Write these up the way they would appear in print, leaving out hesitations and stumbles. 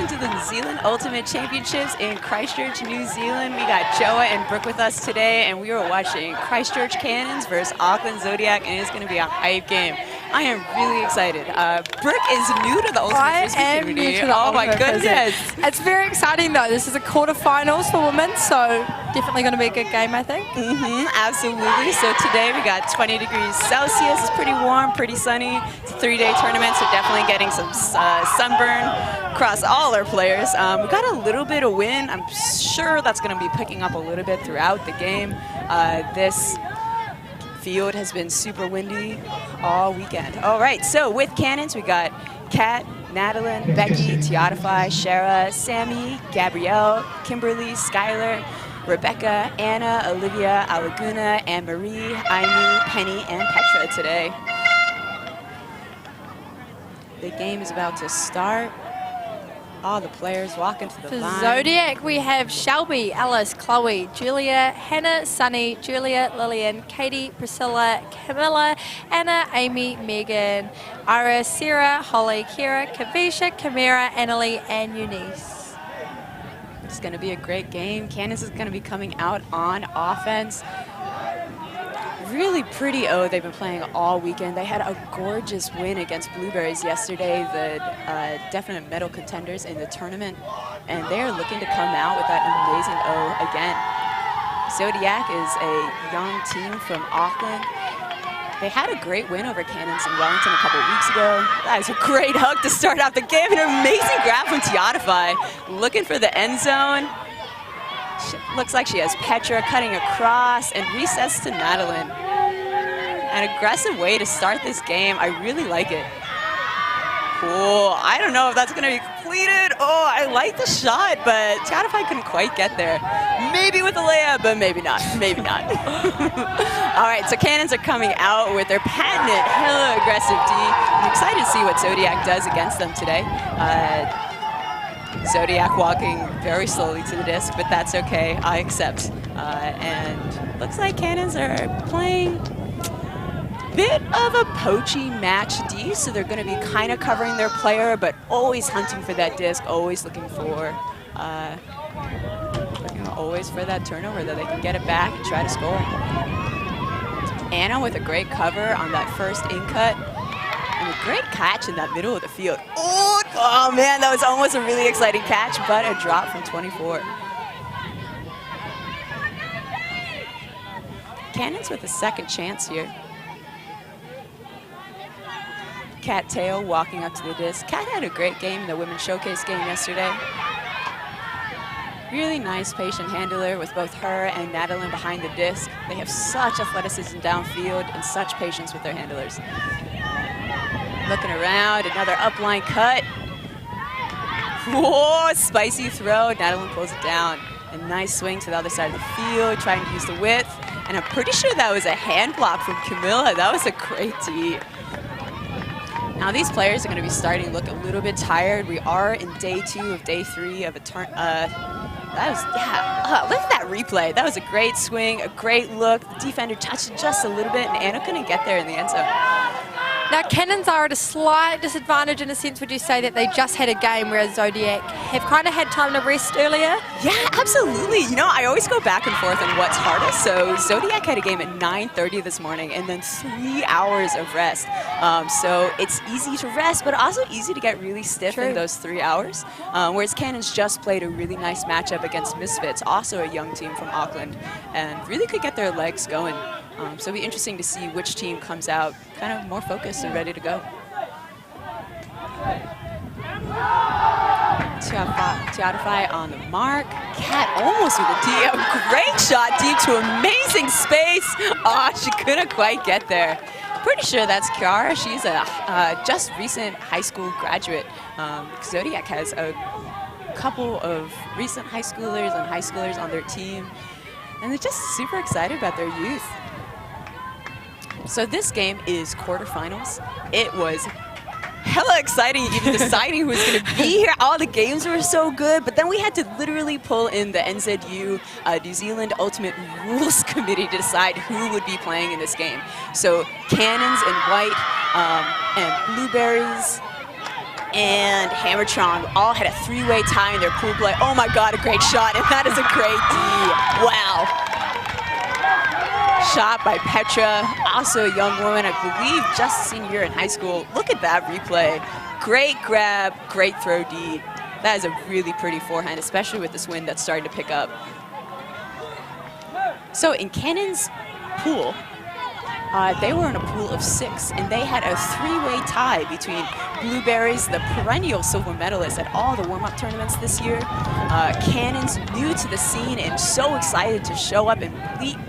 welcome to the New Zealand Ultimate Championships in Christchurch, New Zealand. We got Joa and Brooke with us today, and we were watching Christchurch Cannons versus Auckland Zodiac, and it's going to be a hype game. I am really excited. Brooke is new to the Ultimate Frisbee community. Oh my goodness. It's very exciting though. This is a quarterfinals for women, so definitely going to be a good game, I think. Absolutely. So today we got 20 degrees Celsius. It's pretty warm, pretty sunny. It's a 3-day tournament, so definitely getting some sunburn across all our players. We got a little bit of wind. I'm sure that's going to be picking up a little bit throughout the game. This field has been super windy all weekend. All right, so with cannons, we got Kat, Natalie, Becky, Teotify, Shara, Sammy, Gabrielle, Kimberly, Skylar, Rebecca, Anna, Olivia, Alaguna, Anne-Marie, Aimee, Penny, and Petra today. The game is about to start. All the players walking to the line. For Zodiac, we have Shelby, Alice, Chloe, Julia, Hannah, Sunny, Julia, Lillian, Katie, Priscilla, Camilla, Anna, Amy, Megan, Ira, Sarah, Holly, Kira, Kavisha, Kamira, Annalie, and Eunice. It's going to be a great game. Candace is going to be coming out on offense. Really pretty they've been playing all weekend. They had a gorgeous win against Blueberries yesterday, the definite medal contenders in the tournament, and they're looking to come out with that amazing again. Zodiac is a young team from Auckland. They had a great win over Cannons in Wellington a couple weeks ago. That was a great hug to start out the game. An amazing grab from Teotify, looking for the end zone. Looks like she has Petra cutting across and resets to Natalie. An aggressive way to start this game. I really like it. Cool. I don't know if that's going to be completed. Oh, I like the shot, but Teotify couldn't quite get there. Maybe with a layup, but maybe not. Maybe not. All right, so Cannons are coming out with their patented, hella aggressive D. I'm excited to see what Zodiac does against them today. Zodiac walking very slowly to the disc, but that's okay. I accept. And looks like Cannons are playing a bit of a poachy match D, so they're going to be kind of covering their player, but always hunting for that disc, always looking for that turnover that they can get it back and try to score. Anna with a great cover on that first in cut. And a great catch in that middle of the field. Oh man, that was almost a really exciting catch, but a drop from 24. Cannons with a second chance here. Kat Teo walking up to the disc. Kat had a great game in the Women's Showcase game yesterday. Really nice patient handler with both her and Natalie behind the disc. They have such athleticism downfield and such patience with their handlers. Looking around, another upline cut. Whoa, spicy throw. Natalie pulls it down. A nice swing to the other side of the field, trying to use the width. And I'm pretty sure that was a hand block from Camilla. That was a great tee. Now these players are going to be starting to look a little bit tired. We are in day 2 of day 3 of a turn. Look at that replay. That was a great swing, a great look. The defender touched it just a little bit, and Anna couldn't get there in the end zone. Now, Cannons are at a slight disadvantage in a sense. Would you say that they just had a game, whereas Zodiac have kind of had time to rest earlier? Yeah, absolutely. You know, I always go back and forth on what's hardest. So Zodiac had a game at 9:30 this morning and then 3 hours of rest. So it's easy to rest, but also easy to get really stiff in those 3 hours. Whereas Cannons just played a really nice matchup against Misfits, also a young team from Auckland, and really could get their legs going. So it'll be interesting to see which team comes out kind of more focused and ready to go. Teotify on the mark. Kat almost with a D. A great shot deep to amazing space. Oh, she couldn't quite get there. Pretty sure that's Kiara. She's a just recent high school graduate. Zodiac has a couple of recent high schoolers on their team. And they're just super excited about their youth. So this game is quarterfinals. It was hella exciting, even deciding who was going to be here. All the games were so good, but then we had to literally pull in the NZU New Zealand Ultimate Rules Committee to decide who would be playing in this game. So Cannons in white and Blueberries and Hammertron all had a three-way tie in their pool play. Oh my God, a great shot, and that is a great D. Wow. Shot by Petra, also a young woman, I believe just a senior year in high school. Look at that replay. Great grab, great throw D. That is a really pretty forehand, especially with this wind that's starting to pick up. So in Cannon's pool, they were in a pool of 6, and they had a three-way tie between Blueberries, the perennial silver medalist at all the warm-up tournaments this year. Cannon's new to the scene and so excited to show up and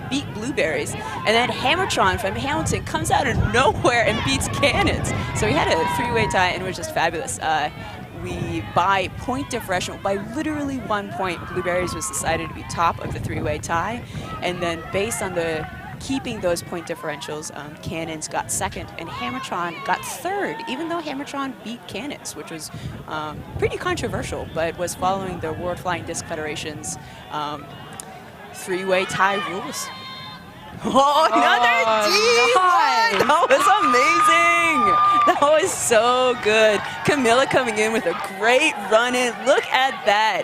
beat Blueberries. And then Hammertron from Hamilton comes out of nowhere and beats Cannons. So we had a three-way tie, and it was just fabulous. By point differential, by literally 1 point, Blueberries was decided to be top of the three-way tie. And then based on the keeping those point differentials, Cannons got second and Hammertron got third, even though Hammertron beat Cannons, which was pretty controversial, but was following the World Flying Disc Federation's three-way tie rules. Oh, another D! Nice. That was amazing! That was so good. Camilla coming in with a great run-in. Look at that.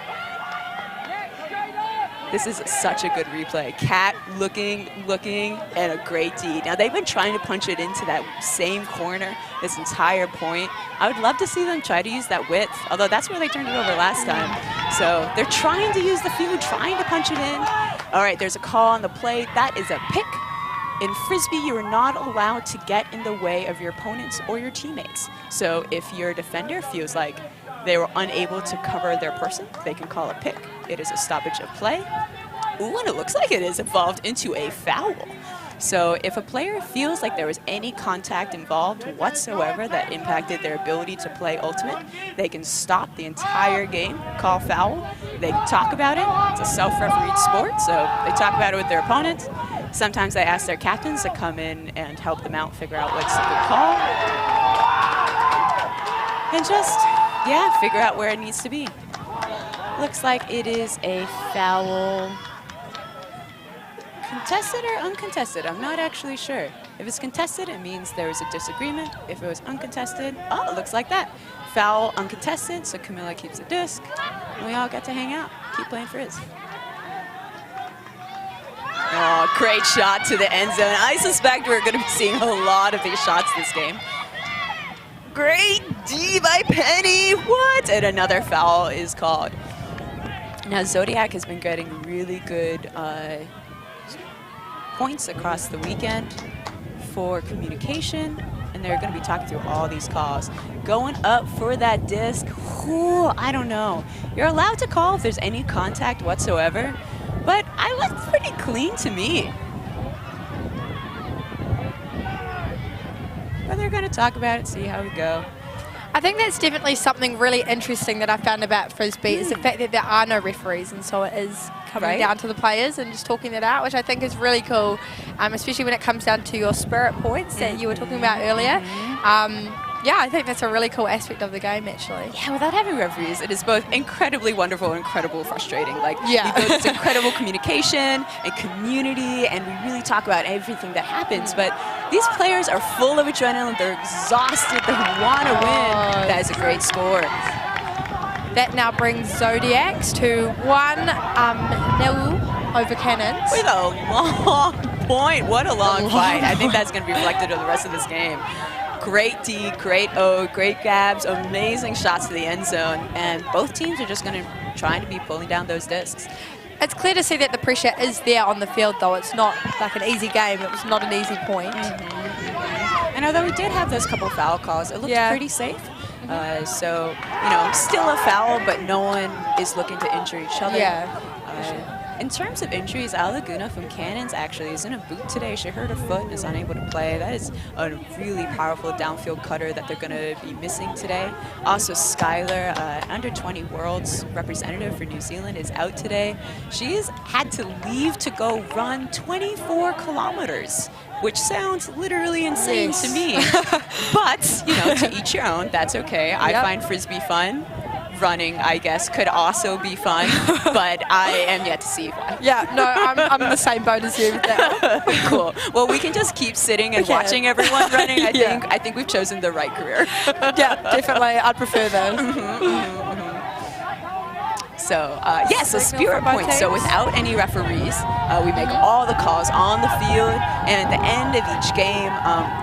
This is such a good replay. Kat looking, and a great D. Now, they've been trying to punch it into that same corner this entire point. I would love to see them try to use that width, although that's where they turned it over last time. So they're trying to use the field, trying to punch it in. All right, there's a call on the play. That is a pick. In Frisbee, you are not allowed to get in the way of your opponents or your teammates. So if your defender feels like they were unable to cover their person, they can call a pick. It is a stoppage of play. Ooh, and it looks like it is evolved into a foul. So if a player feels like there was any contact involved whatsoever that impacted their ability to play Ultimate, they can stop the entire game, call foul. They can talk about it. It's a self-refereed sport, so they talk about it with their opponents. Sometimes they ask their captains to come in and help them out, figure out what's a good call. And just, yeah, figure out where it needs to be. Looks like it is a foul. Contested or uncontested? I'm not actually sure. If it's contested, it means there was a disagreement. If it was uncontested, oh, it looks like that. Foul, uncontested, so Camilla keeps the disc. And we all get to hang out, keep playing Frizz. Oh, great shot to the end zone. I suspect we're going to be seeing a lot of these shots this game. Great D by Penny. What? And another foul is called. Now, Zodiac has been getting really good points across the weekend for communication, and they're going to be talking through all these calls. Going up for that disc, whew, I don't know. You're allowed to call if there's any contact whatsoever, but I looked pretty clean to me. But they're going to talk about it, see how we go. I think that's definitely something really interesting that I found about Frisbee is the fact that there are no referees, and so it is coming down to the players and just talking that out, which I think is really cool, especially when it comes down to your spirit points that you were talking about earlier. Yeah, I think that's a really cool aspect of the game, actually. Yeah, without having referees, it is both incredibly wonderful and incredibly frustrating. Like, yeah. We build this incredible communication and community, and we really talk about everything that happens, but these players are full of adrenaline, they're exhausted, they want to win. That is a great score. That now brings Zodiacs to 1-0 over Cannons. With a long point. What a long fight. I think that's going to be reflected in the rest of this game. Great D, great O, great gabs, amazing shots to the end zone, and both teams are just going to try to be pulling down those discs. It's clear to see that the pressure is there on the field, though. It's not like an easy game. It was not an easy point. And although we did have those couple foul calls, it looked pretty safe. So, you know, still a foul, but no one is looking to injure each other. Yeah. In terms of injuries, Al Laguna from Cannons actually is in a boot today. She hurt her foot and is unable to play. That is a really powerful downfield cutter that they're going to be missing today. Also, Skylar, under 20 Worlds representative for New Zealand, is out today. She has had to leave to go run 24 kilometers, which sounds literally insane to me. But, you know, to each your own, that's okay. I find Frisbee fun. running, I guess, could also be fun, but I am yet to see why. Yeah, no, I'm in the same boat as you with that. Cool. Well, we can just keep sitting and watching everyone running. I think we've chosen the right career. Yeah, definitely. I'd prefer those. So, so spirit points. So without any referees, we make all the calls on the field, and at the end of each game,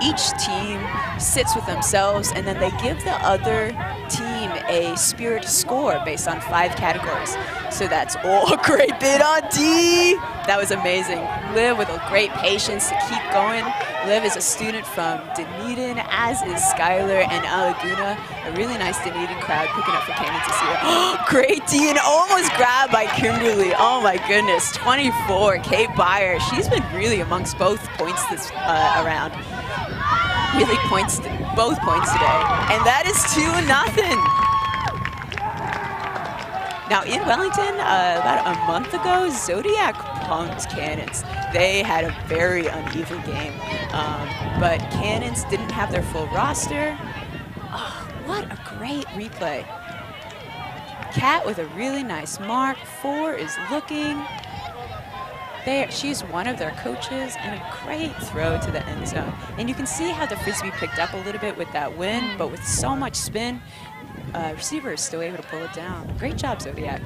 each team sits with themselves, and then they give the other team a spirit score based on 5 categories. So that's a great bit on D. That was amazing. Liv with a great patience to keep going. Liv is a student from Dunedin, as is Skylar and Alaguna. A really nice Dunedin crowd picking up for Cannon to see her. Great D, and almost grabbed by Kimberly. Oh my goodness, 24, Kate Byer. She's been really amongst both points this around. Really both points today. And that is 2-0. Now in Wellington, about a month ago, Zodiac punked Cannons. They had a very uneven game, but Cannons didn't have their full roster. Oh, what a great replay. Kat with a really nice mark. 4 is looking. She's one of their coaches, and a great throw to the end zone. And you can see how the Frisbee picked up a little bit with that win, but with so much spin, receiver is still able to pull it down. Great job, Zodiac.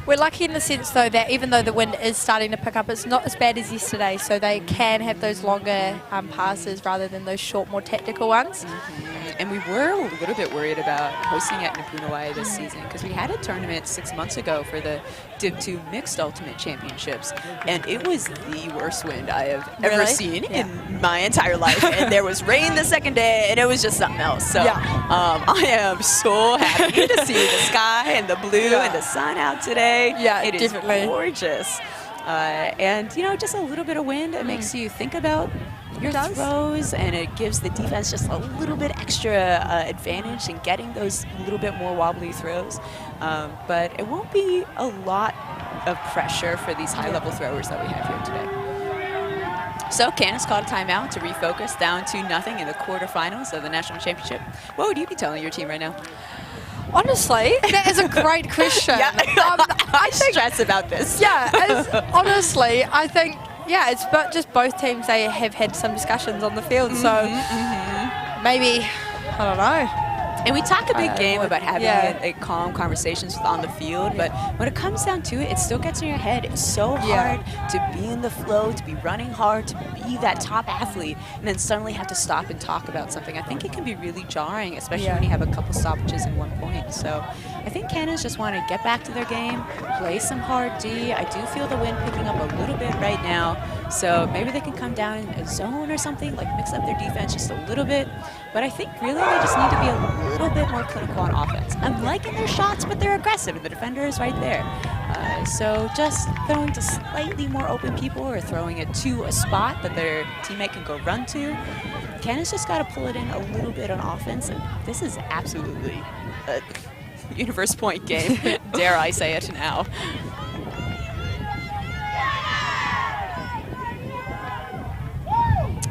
We're lucky in the sense, though, that even though the wind is starting to pick up, it's not as bad as yesterday, so they can have those longer passes rather than those short, more tactical ones. And we were a little bit worried about hosting at Puna this season, because we had a tournament 6 months ago for the Div 2 Mixed Ultimate Championships, and it was the worst wind I have ever seen in my entire life. And there was rain the second day, and it was just something else. So I am so happy to see the sky and the blue and the sun out today. Yeah, it definitely. is gorgeous. And, you know, just a little bit of wind, it makes you think about your throws, and it gives the defense just a little bit extra advantage in getting those little bit more wobbly throws. But it won't be a lot of pressure for these high-level throwers that we have here today. So Candace called a timeout to refocus, down 2-0 in the quarterfinals of the national championship. What would you be telling your team right now? Honestly, that is a great question. I stress about this. Honestly, I think, it's just both teams, they have had some discussions on the field. So maybe, I don't know. And we talk a big game about having a calm conversations on the field, but when it comes down to it, it still gets in your head. It's so hard to be in the flow, to be running hard, to be that top athlete, and then suddenly have to stop and talk about something. I think it can be really jarring, especially when you have a couple stoppages in one point. So I think Cannons just want to get back to their game, play some hard D. I do feel the wind picking up a little bit right now, so maybe they can come down in a zone or something, like mix up their defense just a little bit. But I think really they just need to be a little bit more clinical on offense. I'm liking their shots, but they're aggressive, and the defender is right there. So just throwing to slightly more open people, or throwing it to a spot that their teammate can go run to. Cannon's just got to pull it in a little bit on offense, and this is absolutely a universe point game, dare I say it now.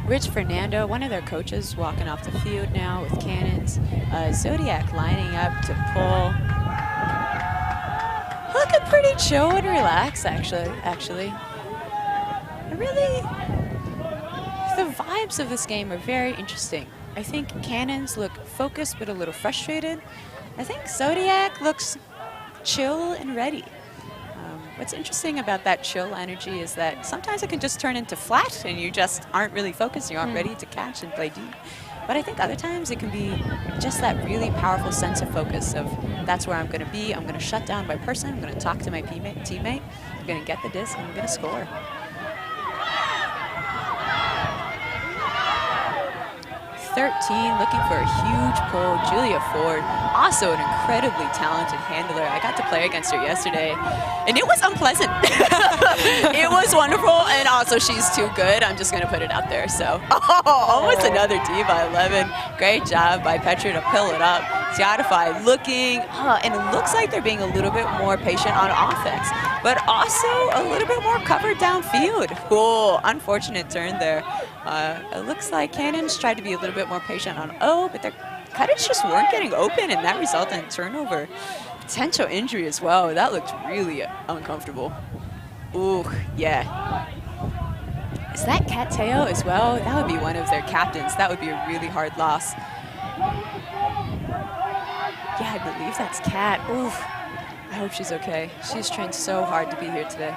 Rich Fernando, one of their coaches, walking off the field now with Cannons. Zodiac lining up to pull. Looking pretty chill and relaxed, actually. Really, the vibes of this game are very interesting. I think Cannons look focused but a little frustrated. I think Zodiac looks chill and ready. What's interesting about that chill energy is that sometimes it can just turn into flat and you just aren't really focused, you aren't ready to catch and play deep. But I think other times it can be just that really powerful sense of focus of that's where I'm going to be, I'm going to shut down my person, I'm going to talk to my teammate, I'm going to get the disc, and I'm going to score. 13, looking for a huge pull. Julia Ford, also an incredibly talented handler. I got to play against her yesterday, and it was unpleasant. It was wonderful, and also she's too good. I'm just going to put it out there. So, almost another D by 11. Great job by Petra to pull it up. Tiatify looking, and it looks like they're being a little bit more patient on offense, but also a little bit more covered downfield. Cool, unfortunate turn there. It looks like Cannons tried to be a little bit more patient on O, but their cutters just weren't getting open, and that resulted in turnover. potential injury as well. That looked really uncomfortable. Ooh, yeah. Is that Kat Teo as well? That would be one of their captains. That would be a really hard loss. Yeah, I believe that's Kat. Ooh, I hope she's okay. She's trained so hard to be here today.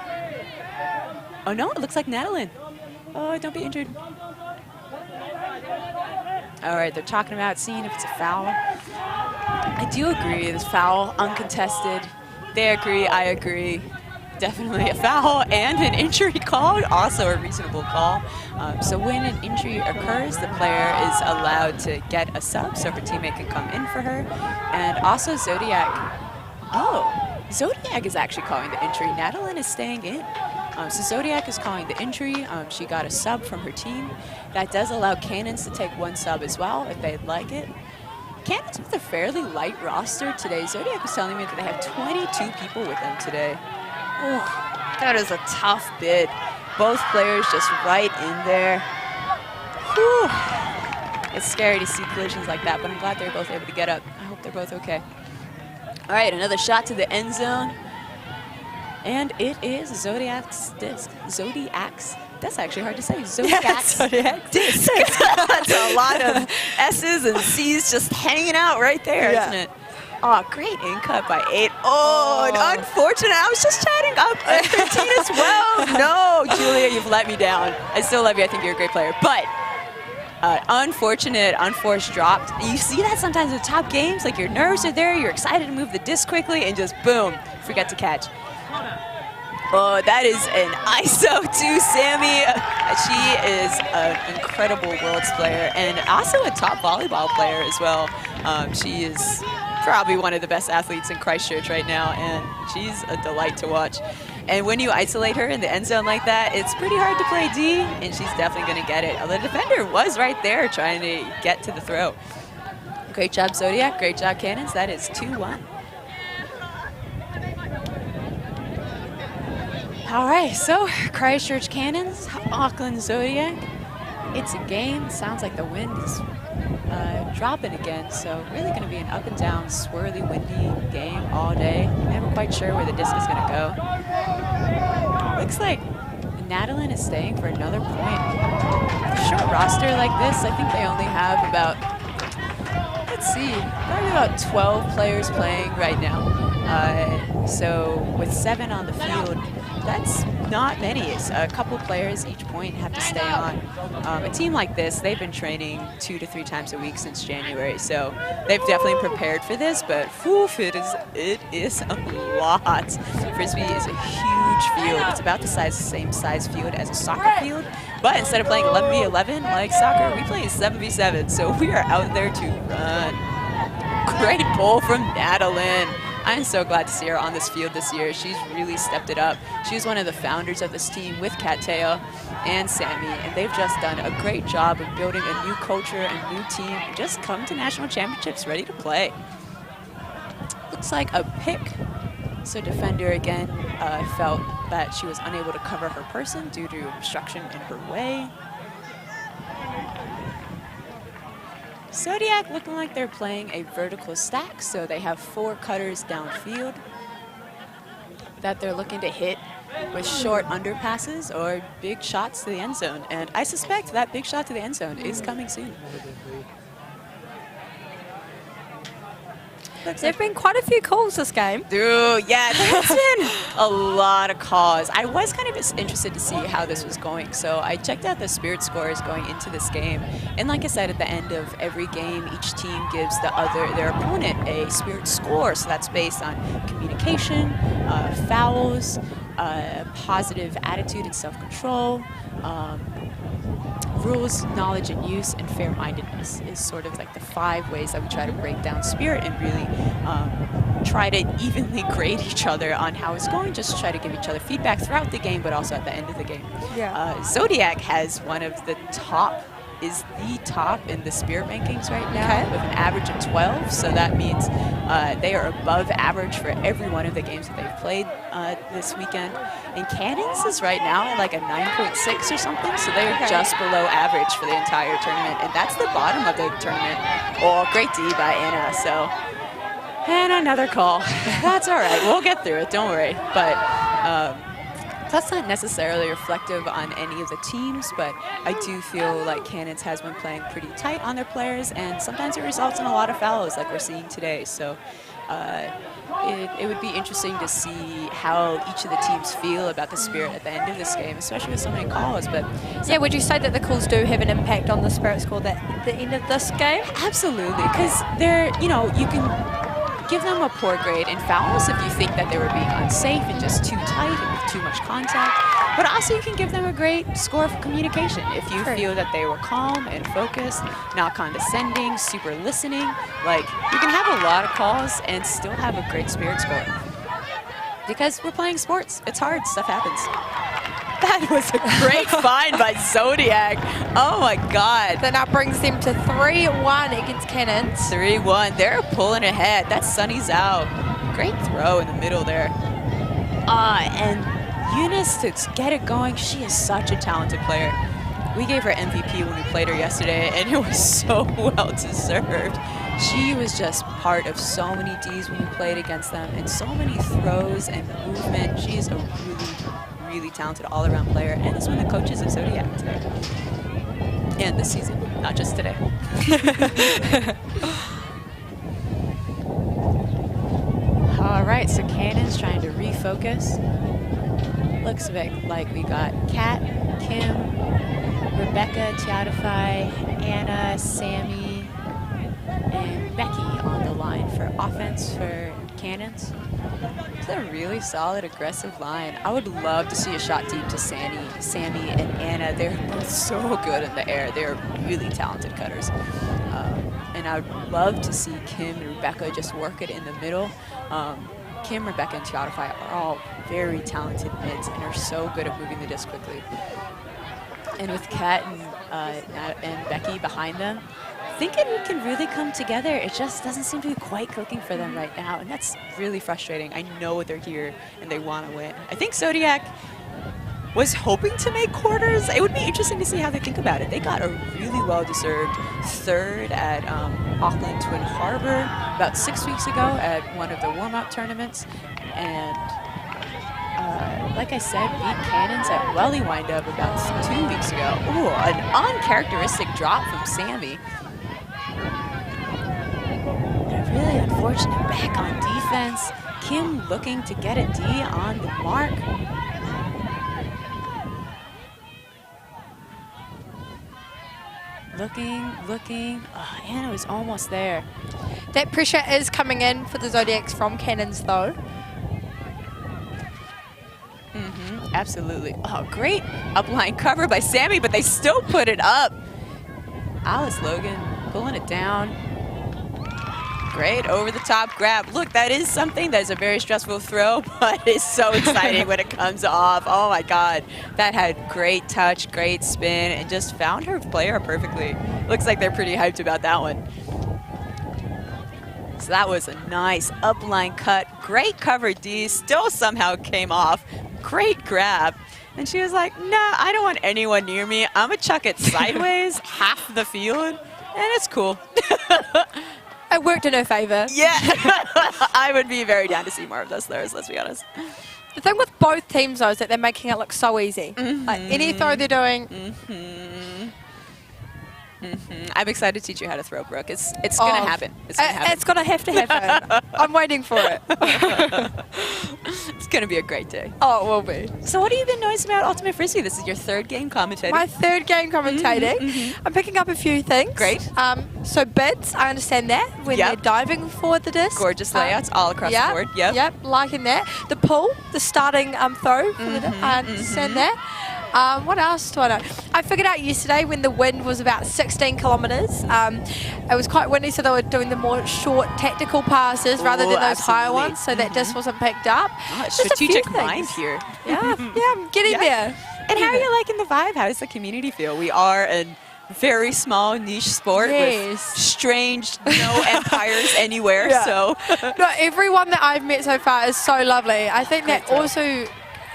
Oh no, it looks like Natalyn. Oh, don't be injured. All right, they're talking about seeing if it's a foul. I do agree, it's foul, uncontested. They agree, I agree. Definitely a foul and an injury call, also a reasonable call. So when an injury occurs, the player is allowed to get a sub so her teammate can come in for her. And also Zodiac, Zodiac is actually calling the injury. Natalyn is staying in. So Zodiac is calling the injury. She got a sub from her team. That does allow Cannons to take one sub as well if they'd like it. Cannons with a fairly light roster today. Zodiac was telling me that they have 22 people with them today. Oh, that is a tough bid. Both players just right in there. Whew. It's scary to see collisions like that, but I'm glad they're both able to get up. I hope they're both okay. All right, another shot to the end zone. And it is Zodiac's disc. Zodiac's. That's actually hard to say. Zodiac's disc. That's a lot of S's and C's just hanging out right there, isn't it? Oh, great in cut by 8. Oh, unfortunate. I was just chatting up at 13 as well. No, Julia, you've let me down. I still love you. I think you're a great player. But unfortunate, unforced dropped. You see that sometimes in top games. Like your nerves are there. You're excited to move the disc quickly and just boom, forget to catch. Oh, that is an ISO to Sammy. She is an incredible Worlds player and also a top volleyball player as well. She is probably one of the best athletes in Christchurch right now, and she's a delight to watch. And when you isolate her in the end zone like that, it's pretty hard to play D, and she's definitely going to get it. The defender was right there trying to get to the throw. Great job, Zodiac. Great job, Cannons. That is 2-1. All right, so Christchurch Cannons, Auckland Zodiac. It's a game. Sounds like the wind is dropping again, so really going to be an up and down, swirly, windy game all day. Never quite sure where the disc is going to go. Looks like Natalyn is staying for another point. Short roster like this, I think they only have about, let's see, probably about 12 players playing right now. So with 7 on the field, that's not many. It's a couple players each point have to stay on. A team like this, they've been training 2 to 3 times a week since January, so they've definitely prepared for this, but whew, it is a lot. Frisbee is a huge field. It's about the same size field as a soccer field, but instead of playing 11v11 like soccer, we play 7v7, so we are out there to run. Great pull from Natalyn. I'm so glad to see her on this field this year. She's really stepped it up. She was one of the founders of this team with Kat Teo and Sammy, and they've just done a great job of building a new culture, a new team, and just come to national championships ready to play. Looks like a pick. So defender again felt that she was unable to cover her person due to obstruction in her way. Zodiac looking like they're playing a vertical stack, so they have 4 cutters downfield that they're looking to hit with short underpasses or big shots to the end zone. And I suspect that big shot to the end zone is coming soon. There have been quite a few calls this game. Dude, yeah, there's been a lot of calls. I was kind of interested to see how this was going, so I checked out the Spirit scores going into this game. And like I said, at the end of every game, each team gives their opponent a Spirit score. So that's based on communication, fouls, positive attitude and self-control, rules, knowledge and use, and fair-mindedness is sort of like the 5 ways that we try to break down Spirit and really try to evenly grade each other on how it's going, just try to give each other feedback throughout the game, but also at the end of the game. Yeah. Zodiac has one of the top, is the top in the Spirit rankings right now with an average of 12, so that means they are above average for every one of the games that they've played this weekend. And Cannons is right now at like a 9.6 or something, so they are just below average for the entire tournament, and that's the bottom of the tournament. Oh, great D by Anna. So And another call. That's all right. We'll get through it. Don't worry. But that's not necessarily reflective on any of the teams, but I do feel like Cannons has been playing pretty tight on their players, and sometimes it results in a lot of fouls like we're seeing today. So it would be interesting to see how each of the teams feel about the spirit at the end of this game, especially with so many calls. But yeah, would you say that the calls do have an impact on the spirit score at the end of this game? Absolutely, because you can give them a poor grade in fouls if you think that they were being unsafe and just too tight and with too much contact. But also you can give them a great score for communication if you feel that they were calm and focused, not condescending, super listening. Like, you can have a lot of calls and still have a great spirit score. Because we're playing sports. It's hard. Stuff happens. That was a great find by Zodiac. Oh my God. That now brings them to 3-1 against Cannons. 3-1. They're pulling ahead. That's Sunny's out. Great throw in the middle there. And Eunice to get it going. She is such a talented player. We gave her MVP when we played her yesterday, and it was so well deserved. She was just part of so many Ds when we played against them, and so many throws and movement. She is a really talented all-around player, and is one of the coaches of Zodiac today. And this season, not just today. All right, so Cannon's trying to refocus. Looks like we got Kat, Kim, Rebecca, Tiatify, Anna, Sammy, and Becky on the line for offense for Cannons. It's a really solid, aggressive line. I would love to see a shot deep to Sammy and Anna. They're both so good in the air. They're really talented cutters. And I would love to see Kim and Rebecca just work it in the middle. Kim, Rebecca, and Tiatify are all very talented mids and are so good at moving the disc quickly. And with Kat and Becky behind them, thinking we can really come together, it just doesn't seem to be quite clicking for them right now, and that's really frustrating. I know they're here and they want to win. I think Zodiac was hoping to make quarters. It would be interesting to see how they think about it. They got a really well-deserved third at Auckland Twin Harbor about 6 weeks ago at one of the warm-up tournaments, and like I said, beat Cannons at Welly Wind-Up about 2 weeks ago. Ooh, an uncharacteristic drop from Sammy. Really unfortunate back on defense. Kim looking to get a D on the mark. Looking. Oh, Anna was almost there. That pressure is coming in for the Zodiacs from Cannons, though. Absolutely. Oh, great upline cover by Sammy, but they still put it up. Alice Logan pulling it down. Great over-the-top grab. Look, that is something that is a very stressful throw, but it's so exciting when it comes off. Oh, my God. That had great touch, great spin, and just found her player perfectly. Looks like they're pretty hyped about that one. So that was a nice upline cut. Great cover D. Still somehow came off. Great grab. And she was like, nah, I don't want anyone near me. I'm going to chuck it sideways, half the field, and it's cool. It worked in her favor. Yeah. I would be very down to see more of those throwers, let's be honest. The thing with both teams, though, is that they're making it look so easy. Like, any throw they're doing. I'm excited to teach you how to throw, Brooke. It's going to happen. It's going to have to happen. I'm waiting for it. It's going to be a great day. Oh, it will be. So what have you been noticing about Ultimate Frisbee? This is your third game commentating. My third game commentating. I'm picking up a few things. Great. So bids, I understand that, when they're diving for the disc. Gorgeous layouts all across the board. Yep, liking that. The pull, the starting throw, for the I understand that. What else do I know? I figured out yesterday when the wind was about 16 kilometres. It was quite windy, so they were doing the more short tactical passes rather than those higher ones, so that disc wasn't picked up. Oh, strategic mind here. Yeah, I'm getting there. And how are you liking the vibe? How does the community feel? We are a very small niche sport with strange no empires anywhere. So no, everyone that I've met so far is so lovely. I think that also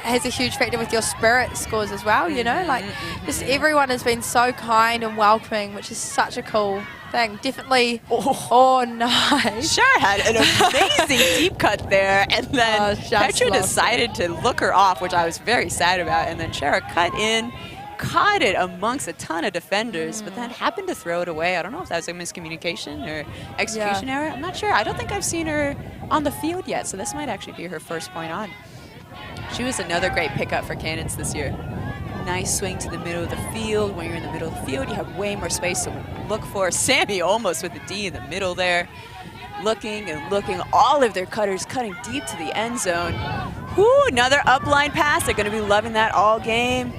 has a huge factor with your spirit scores as well, you know, like just everyone has been so kind and welcoming, which is such a cool Thing. Definitely. Oh, nice. Sure had an amazing deep cut there, and then just Petra lost decided to look her off, which I was very sad about, and then Shara cut in, caught it amongst a ton of defenders, but then happened to throw it away. I don't know if that was a miscommunication or execution error. I'm not sure. I don't think I've seen her on the field yet, so this might actually be her first point on. She was another great pickup for Cannons this year. Nice swing to the middle of the field. When you're in the middle of the field, you have way more space to look for. Sammy almost with the D in the middle there. Looking and looking. All of their cutters cutting deep to the end zone. Whoo, another upline pass. They're going to be loving that all game.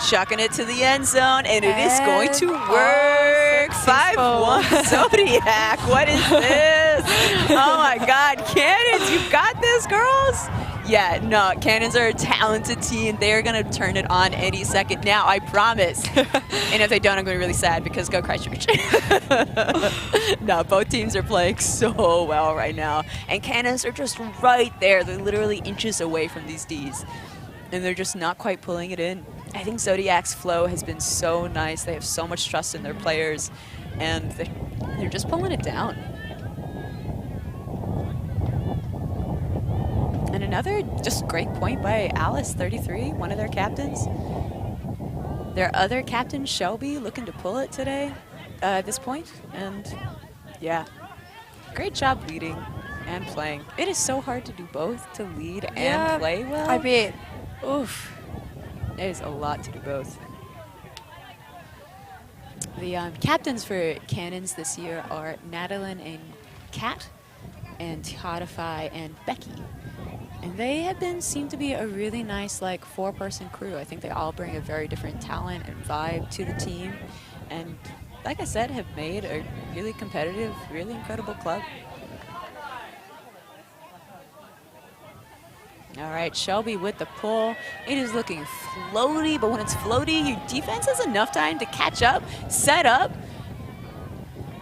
Chucking it to the end zone, and it is going to work. 5-1 Zodiac. What is this? Oh my God, Cannons, you got this, girls. Yeah, no, Cannons are a talented team. They're going to turn it on any second now, I promise. And if they don't, I'm going to be really sad because go Christchurch. No, both teams are playing so well right now. And Cannons are just right there. They're literally inches away from these Ds. And they're just not quite pulling it in. I think Zodiac's flow has been so nice. They have so much trust in their players. And they're just pulling it down. And another just great point by Alice, 33, one of their captains. Their other captain, Shelby, looking to pull it today at this point. And yeah, great job leading and playing. It is so hard to do both, to lead and play well. I bet. Oof. It is a lot to do both. The captains for Cannons this year are Natalie and Kat, and Tiatify and Becky. And they seem to be a really nice, like, 4-person crew. I think they all bring a very different talent and vibe to the team. And like I said, have made a really competitive, really incredible club. All right, Shelby with the pull. It is looking floaty, but when it's floaty, your defense has enough time to catch up, set up.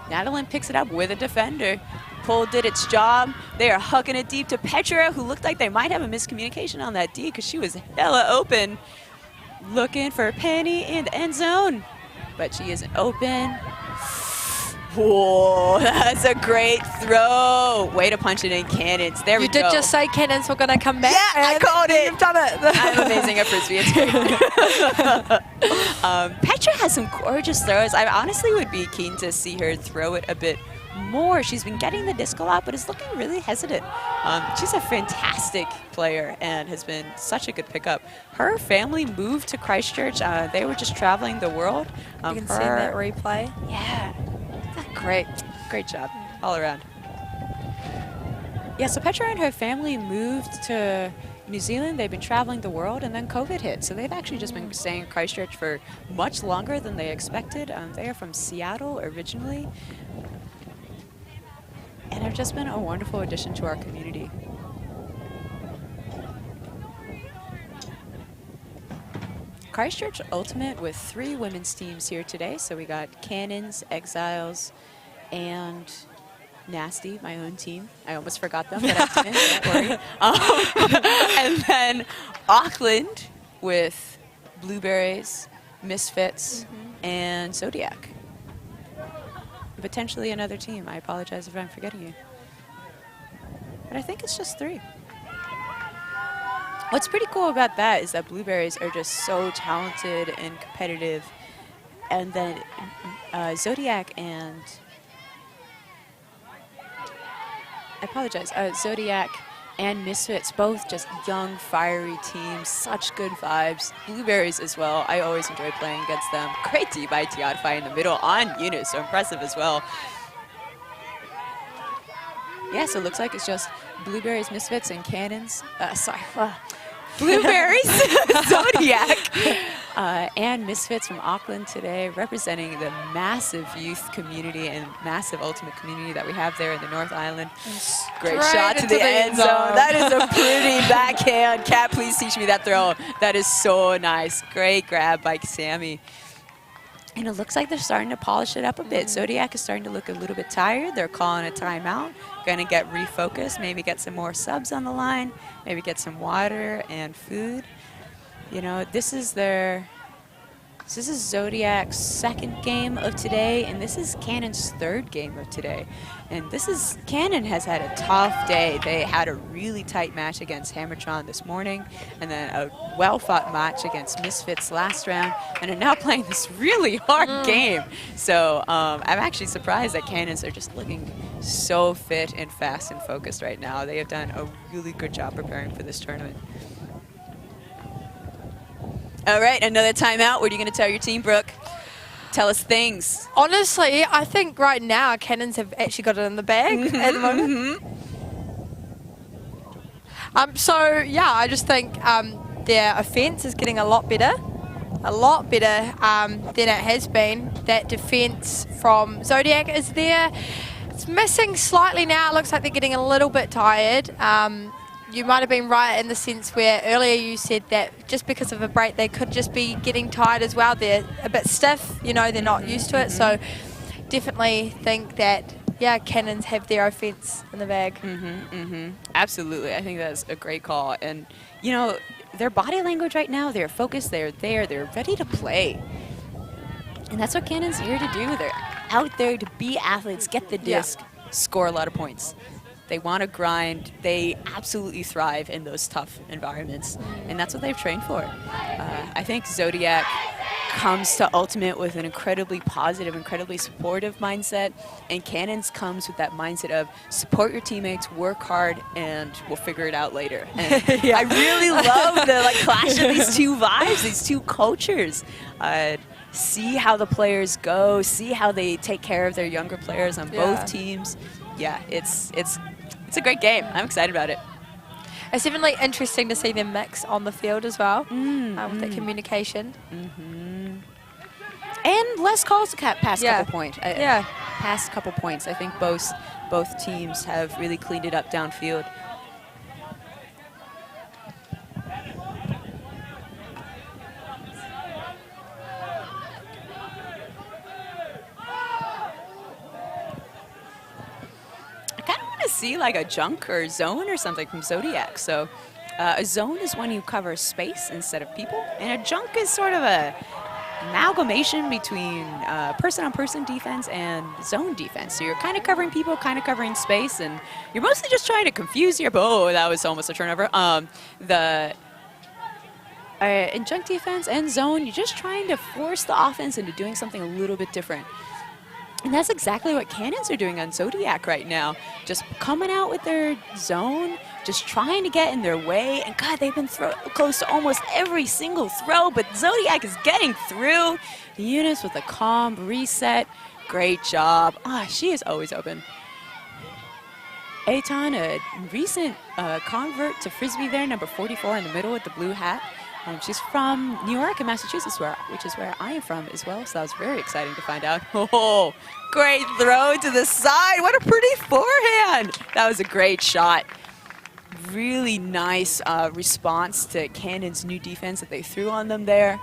Natalie picks it up with a defender. Pull did its job. They are hucking it deep to Petra, who looked like they might have a miscommunication on that D because she was hella open. Looking for Penny in the end zone, but she isn't open. Whoa, that's a great throw. Way to punch it in, Cannons. There we go. You did just say Cannons were going to come back. Yeah, I called it. You've done it. I'm amazing at Frisbee. It's great. Petra has some gorgeous throws. I honestly would be keen to see her throw it a bit more. She's been getting the disc a lot, but is looking really hesitant. She's a fantastic player and has been such a good pickup. Her family moved to Christchurch. They were just traveling the world. You can see that replay. Yeah. Great job all around. Yeah, so Petra and her family moved to New Zealand. They've been traveling the world, and then COVID hit. So they've actually just been staying in Christchurch for much longer than they expected. They are from Seattle originally, and have just been a wonderful addition to our community. Christchurch Ultimate with 3 women's teams here today. So we got Cannons, Exiles, and Nasty, my own team. I almost forgot them, but I didn't, don't worry. And then Auckland with Blueberries, Misfits, and Zodiac. Potentially another team. I apologize if I'm forgetting you. But I think it's just 3. What's pretty cool about that is that Blueberries are just so talented and competitive. And then Zodiac and... I apologize. Zodiac and Misfits, both just young, fiery teams. Such good vibes. Blueberries as well. I always enjoy playing against them. Great D by Tiatify in the middle on unit, so impressive as well. Yeah, so it looks like it's just Blueberries, Misfits, and Cannons. Blueberries, Zodiac, and Misfits from Auckland today, representing the massive youth community and massive ultimate community that we have there in the North Island. Great shot to the end zone. That is a pretty backhand. Kat, please teach me that throw. That is so nice. Great grab by Sammy. And it looks like they're starting to polish it up a bit. Zodiac is starting to look a little bit tired. They're calling a timeout. Going to get refocused, maybe get some more subs on the line, maybe get some water and food. You know, this is their So this is Zodiac's second game of today, and this is Cannon's third game of today. And Cannon has had a tough day. They had a really tight match against Hammertron this morning, and then a well-fought match against Misfits last round, and are now playing this really hard game. So I'm actually surprised that Cannons are just looking so fit and fast and focused right now. They have done a really good job preparing for this tournament. All right, another timeout. What are you going to tell your team, Brooke? Tell us things. Honestly, I think right now Cannons have actually got it in the bag at the moment. So, yeah, I just think their offence is getting a lot better than it has been. That defence from Zodiac is there. It's missing slightly now. It looks like they're getting a little bit tired. You might have been right in the sense where earlier you said that just because of a break they could just be getting tired as well. They're a bit stiff, you know, they're not used to it. So definitely think that, yeah, Cannons have their offence in the bag. Absolutely. I think that's a great call. And, you know, their body language right now, they're focused, they're there, they're ready to play. And that's what Cannon's here to do. They're out there to be athletes, get the disc, score a lot of points. They want to grind. They absolutely thrive in those tough environments, and that's what they've trained for. I think Zodiac comes to Ultimate with an incredibly positive, incredibly supportive mindset, and Cannons comes with that mindset of support your teammates, work hard, and we'll figure it out later. And I really love the clash of these two vibes, these two cultures. See how the players go, see how they take care of their younger players on both teams. Yeah, it's a great game. I'm excited about it. It's definitely interesting to see them mix on the field as well with that communication. And less calls past couple points. Past couple points. I think both teams have really cleaned it up downfield. See like a junk or zone or something from Zodiac. So a zone is when you cover space instead of people, and a junk is sort of a amalgamation between person-on-person defense and zone defense. So you're kind of covering people, kind of covering space, and you're mostly just trying to confuse your that was almost a turnover. In junk defense and zone, you're just trying to force the offense into doing something a little bit different. And that's exactly what Cannons are doing on Zodiac right now. Just coming out with their zone, just trying to get in their way. And God, they've been close to almost every single throw, but Zodiac is getting through. Eunice with a calm reset. Great job. She is always open. Eitan, a recent convert to Frisbee there, number 44 in the middle with the blue hat. She's from New York and Massachusetts, which is where I am from as well, so that was very exciting to find out. Oh, great throw to the side. What a pretty forehand. That was a great shot. Really nice response to Cannon's new defense that they threw on them there.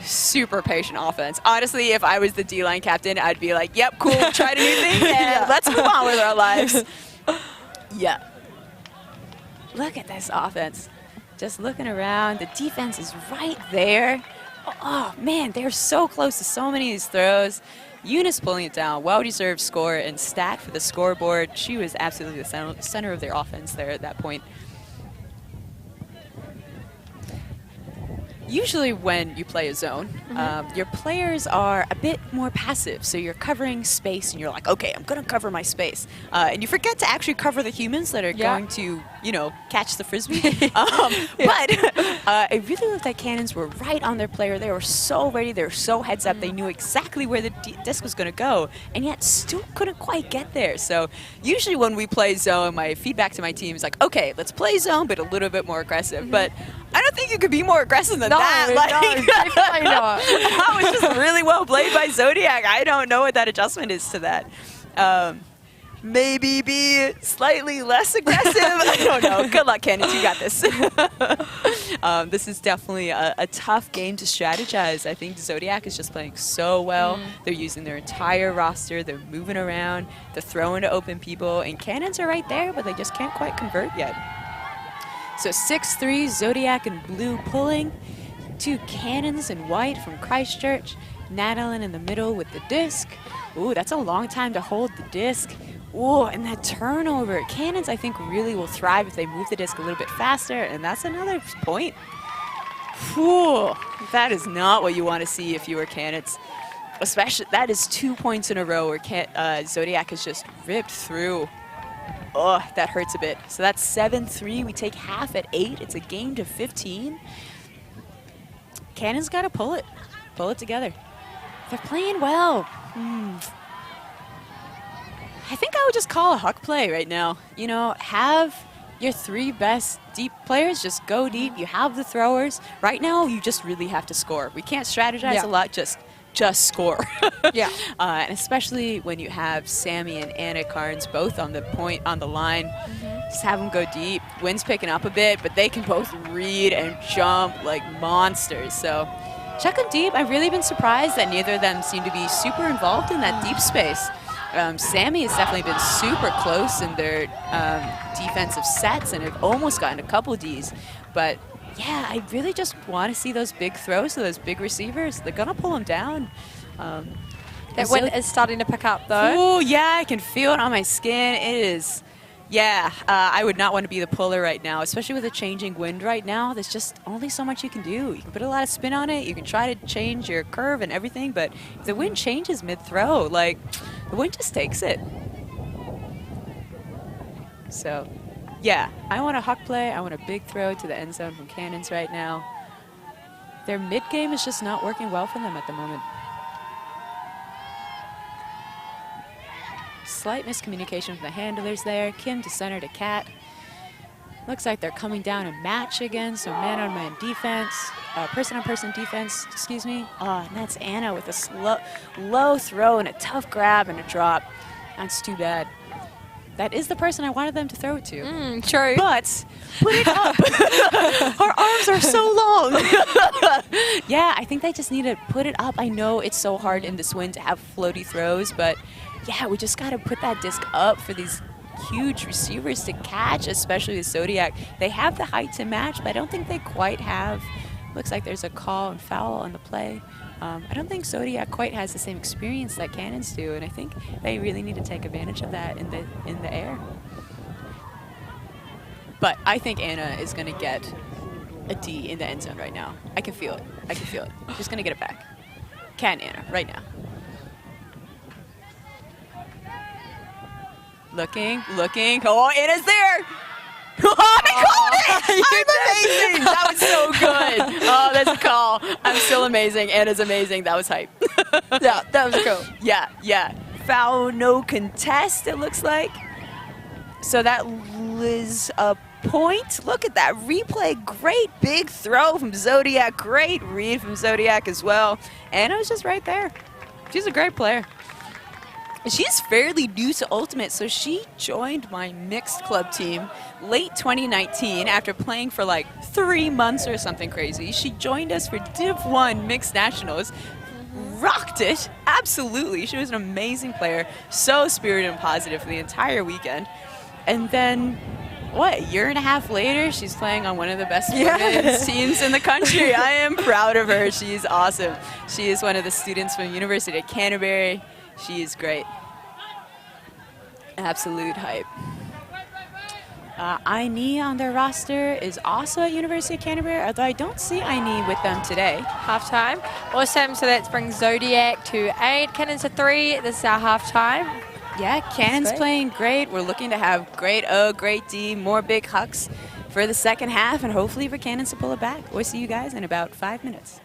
Super patient offense. Honestly, if I was the D-line captain, I'd be like, yep, cool, tried a new thing, and let's move on with our lives. Yeah. Look at this offense. Just looking around, the defense is right there. Oh man, they're so close to so many of these throws. Eunice pulling it down, well-deserved score and stat for the scoreboard. She was absolutely the center of their offense there at that point. Usually when you play a zone, your players are a bit more passive. So you're covering space and you're like, okay, I'm going to cover my space. And you forget to actually cover the humans that are going to, catch the Frisbee. But I really looked like Cannons were right on their player. They were so ready. They were so heads up. They knew exactly where the disc was going to go and yet still couldn't quite get there. So usually when we play zone, my feedback to my team is like, okay, let's play zone, but a little bit more aggressive. But I don't think you could be more aggressive than that. No, definitely not. That was just really well played by Zodiac. I don't know what that adjustment is to that. Maybe be slightly less aggressive. I don't know. Good luck, Cannons. You got this. This is definitely a tough game to strategize. I think Zodiac is just playing so well. They're using their entire roster. They're moving around. They're throwing to open people. And Cannons are right there, but they just can't quite convert yet. So 6-3, Zodiac and blue pulling. Two cannons in white from Christchurch. Nadalin in the middle with the disc. Ooh, that's a long time to hold the disc. Ooh, and that turnover. Cannons, I think, really will thrive if they move the disc a little bit faster, and that's another point. Whew, that is not what you want to see if you were cannons. Especially, that is 2 points in a row where Zodiac has just ripped through. Oh, that hurts a bit. So that's 7-3. We take half at 8. It's a game to 15. Cannon's got to pull it together. They're playing well. I think I would just call a huck play right now. You know, have your 3 best deep players just go deep. You have the throwers. Right now, you just really have to score. We can't strategize a lot, just score. Yeah. And especially when you have Sammy and Anna Carnes both on the point, on the line. Just have them go deep. Wind's picking up a bit, but they can both read and jump like monsters. So check them deep. I've really been surprised that neither of them seem to be super involved in that deep space. Sammy has definitely been super close in their defensive sets and have almost gotten a couple Ds. But yeah, I really just want to see those big throws to those big receivers. They're going to pull them down. That wind is starting to pick up, though. Oh, yeah, I can feel it on my skin. It is, yeah, I would not want to be the puller right now, especially with a changing wind right now. There's just only so much you can do. You can put a lot of spin on it. You can try to change your curve and everything, but if the wind changes mid-throw, like, the wind just takes it. So, yeah, I want a huck play. I want a big throw to the end zone from Cannons right now. Their mid-game is just not working well for them at the moment. Slight miscommunication from the handlers there. Kim to center to Kat. Looks like they're coming down and match again, so man-on-man defense. Person-on-person defense, excuse me. Oh, and that's Anna with a low throw and a tough grab and a drop. That's too bad. That is the person I wanted them to throw it to. True. But put it up. Her arms are so long. Yeah, I think they just need to put it up. I know it's so hard in this wind to have floaty throws, but yeah, we just got to put that disc up for these huge receivers to catch, especially with Zodiac. They have the height to match, but I don't think they quite have. Looks like there's a call and foul on the play. I don't think Zodiac quite has the same experience that Cannons do, and I think they really need to take advantage of that in the air. But I think Anna is going to get a D in the end zone right now. I can feel it. I can feel it. She's going to get it back. Can Anna right now. Looking. Oh, Anna's there. Oh, they called it! I'm amazing! That was so good. Oh, that's a call. I'm still amazing. Anna's amazing. That was hype. Yeah, that was cool. Yeah. Foul, no contest, it looks like. So that is a point. Look at that replay. Great big throw from Zodiac. Great read from Zodiac as well. Anna was just right there. She's a great player. She's fairly new to Ultimate, so she joined my mixed club team late 2019 after playing for like 3 months or something crazy. She joined us for Div 1 Mixed Nationals. Rocked it, absolutely. She was an amazing player, so spirited and positive for the entire weekend. And then, what, a year and a half later, she's playing on one of the best women's teams in the country. I am proud of her. She's awesome. She is one of the students from University of Canterbury. She is great. Absolute hype. Aini on their roster is also at University of Canterbury, although I don't see Aini with them today. Halftime. Awesome. So that brings Zodiac to 8, Cannons to 3. This is our halftime. Yeah, Cannon's playing great. We're looking to have great O, great D, more big hucks for the second half, and hopefully for Cannons to pull it back. We'll see you guys in about 5 minutes.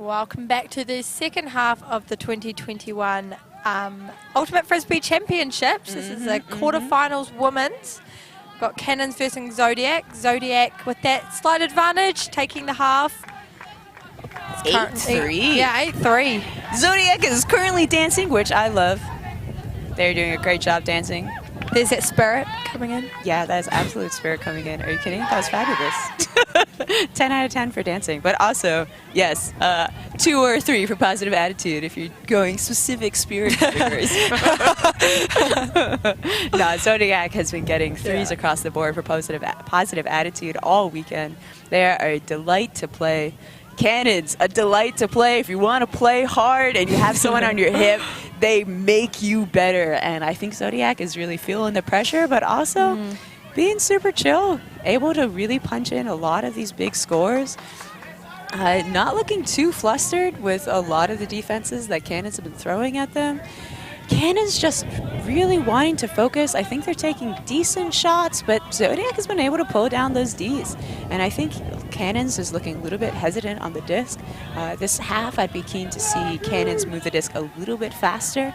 Welcome back to the second half of the 2021 Ultimate Frisbee Championships. This is a quarterfinals women's. Got Cannons versus Zodiac. Zodiac with that slight advantage, taking the half. 8-3. Yeah, 8-3. Zodiac is currently dancing, which I love. They're doing a great job dancing. There's that spirit coming in. Yeah, that is absolute spirit coming in. Are you kidding? That was fabulous. 10 out of 10 for dancing. But also, yes, 2 or 3 for positive attitude if you're going specific spirit categories. No, Zodiac has been getting 3s across the board for positive attitude all weekend. They are a delight to play. Cannons, a delight to play. If you want to play hard and you have someone on your hip, they make you better. And I think Zodiac is really feeling the pressure, but also being super chill, able to really punch in a lot of these big scores. Not looking too flustered with a lot of the defenses that Cannons have been throwing at them. Cannons just really wanting to focus. I think they're taking decent shots, but Zodiac has been able to pull down those Ds. And I think Cannons is looking a little bit hesitant on the disc. This half, I'd be keen to see Cannons move the disc a little bit faster.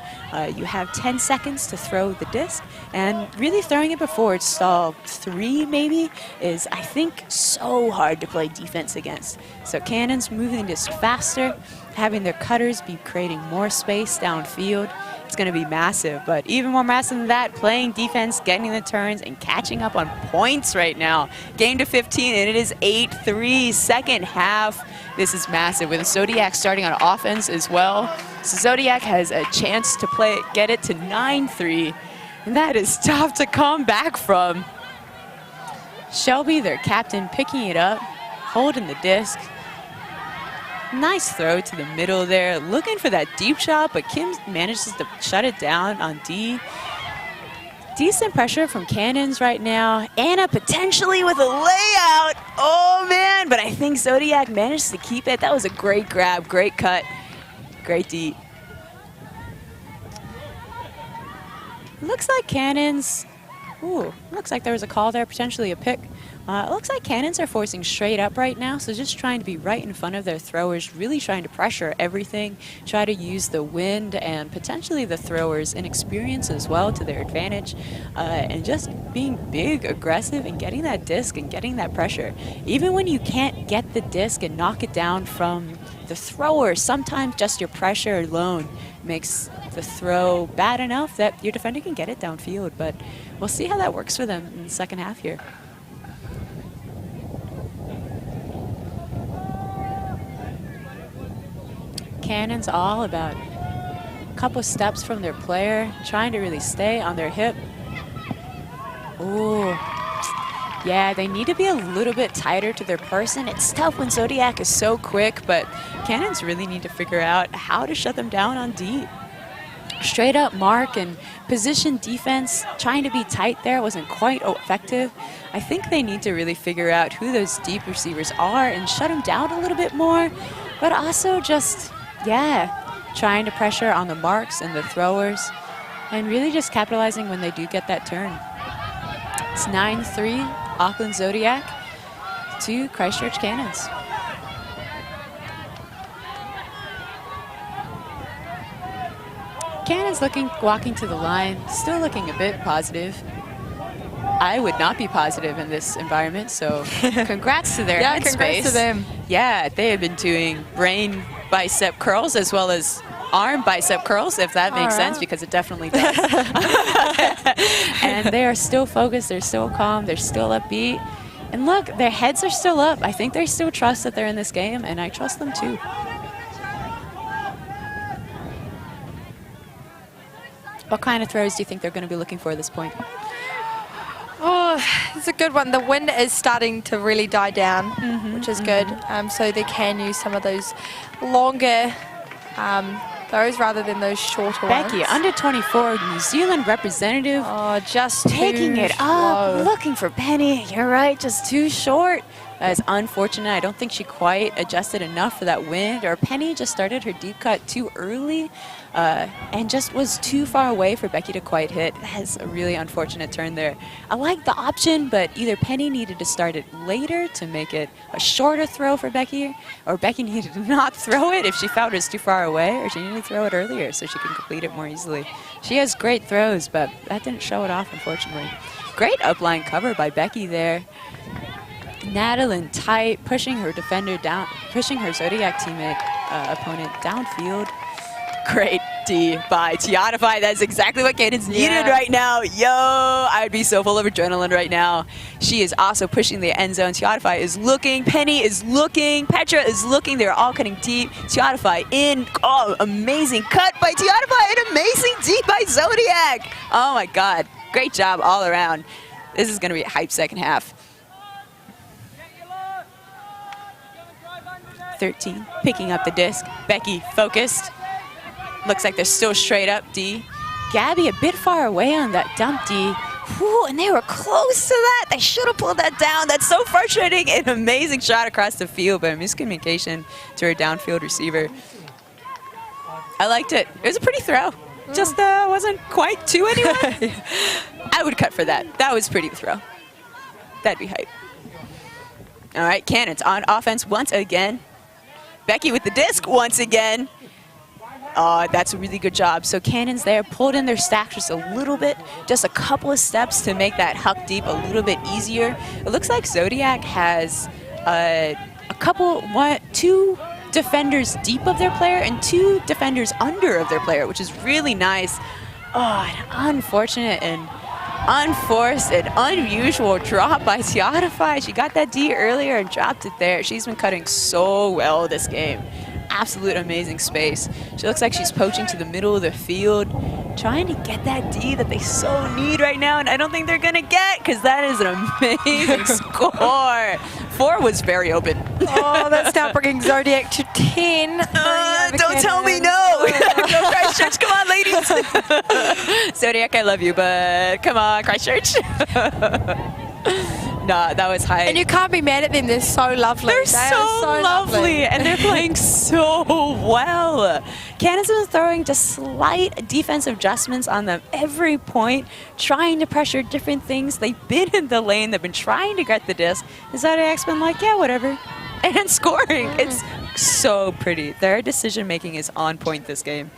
You have 10 seconds to throw the disc, and really throwing it before it's stall 3 maybe is, I think, so hard to play defense against. So Cannons moving the disc faster, having their cutters be creating more space downfield. It's going to be massive, but even more massive than that, playing defense, getting the turns, and catching up on points right now. Game to 15, and it is 8-3, second half. This is massive, with Zodiac starting on offense as well. So Zodiac has a chance to get it to 9-3, and that is tough to come back from. Shelby, their captain, picking it up, holding the disc. Nice throw to the middle there, looking for that deep shot, but Kim manages to shut it down on D. Decent pressure from Cannons right now. Anna potentially with a layout. Oh man, but I think Zodiac managed to keep it. That was a great grab, great cut, great D. Looks like Cannons, looks like there was a call there, potentially a pick. It looks like Cannons are forcing straight up right now, so just trying to be right in front of their throwers, really trying to pressure everything, try to use the wind and potentially the throwers' inexperience as well to their advantage, and just being big, aggressive, and getting that disc and getting that pressure. Even when you can't get the disc and knock it down from the thrower, sometimes just your pressure alone makes the throw bad enough that your defender can get it downfield, but we'll see how that works for them in the second half here. Cannons all about a couple steps from their player, trying to really stay on their hip. Ooh, yeah, they need to be a little bit tighter to their person. It's tough when Zodiac is so quick, but Cannons really need to figure out how to shut them down on D. Straight up mark and position defense, trying to be tight there wasn't quite effective. I think they need to really figure out who those deep receivers are and shut them down a little bit more, but also just, trying to pressure on the marks and the throwers and really just capitalizing when they do get that turn. It's 9-3, Auckland Zodiac to Christchurch Cannons. Cannons walking to the line, still looking a bit positive. I would not be positive in this environment, so congrats to their headspace. Congrats to them. Yeah, they have been doing brain bicep curls as well as arm bicep curls, if that makes sense, because it definitely does. And they are still focused, they're still calm, they're still upbeat. And look, their heads are still up. I think they still trust that they're in this game, and I trust them too. What kind of throws do you think they're going to be looking for at this point? Oh, it's a good one. The wind is starting to really die down, which is good. So they can use some of those longer throws rather than those shorter ones. Becky, under 24, New Zealand representative. Oh, just taking it up, looking for Penny. You're right, just too short. That is unfortunate. I don't think she quite adjusted enough for that wind, or Penny just started her deep cut too early and just was too far away for Becky to quite hit. That's a really unfortunate turn there. I like the option, but either Penny needed to start it later to make it a shorter throw for Becky, or Becky needed to not throw it if she felt it was too far away, or she needed to throw it earlier so she can complete it more easily. She has great throws, but that didn't show it off, unfortunately. Great upline cover by Becky there. Madeline tight, pushing her defender down, pushing her Zodiac teammate opponent downfield. Great D by Tiatify. That's exactly what Caden's needed right now. Yo, I would be so full of adrenaline right now. She is also pushing the end zone. Tiatify is looking. Penny is looking. Petra is looking. They're all cutting deep. Tiatify in. Oh, amazing cut by Tiatify. An amazing D by Zodiac. Oh my God. Great job all around. This is going to be a hype second half. 13, picking up the disc. Becky focused. Looks like they're still straight up D. Gabby a bit far away on that dump D. Whew, and they were close to that. They should have pulled that down. That's so frustrating. An amazing shot across the field, but a miscommunication to her downfield receiver. I liked it. It was a pretty throw. Just wasn't quite to anyone. I would cut for that. That was pretty throw. That'd be hype. All right, Cannons on offense once again. Becky with the disc once again. That's a really good job. So Cannons there pulled in their stack just a little bit, just a couple of steps to make that huck deep a little bit easier. It looks like Zodiac has two defenders deep of their player and 2 defenders under of their player, which is really nice. Oh, an unfortunate and unforced and unusual drop by Tiatify. She got that D earlier and dropped it there. She's been cutting so well this game. Absolute amazing space. She looks like she's poaching to the middle of the field, trying to get that D that they so need right now, and I don't think they're gonna get, because that is an amazing score. 4 was very open. Oh, that's now bringing Zodiac to 10. Don't tell me no. Go Christchurch, come on, ladies. Zodiac, I love you, but come on, Christchurch. Nah, that was high. And you can't be mad at them. They're so lovely. They're so lovely, and they're playing so well. Cannons has been throwing just slight defensive adjustments on them every point, trying to pressure different things. They've been in the lane. They've been trying to get the disc. And Zodiac's been like, yeah, whatever, and scoring. It's so pretty. Their decision-making is on point this game.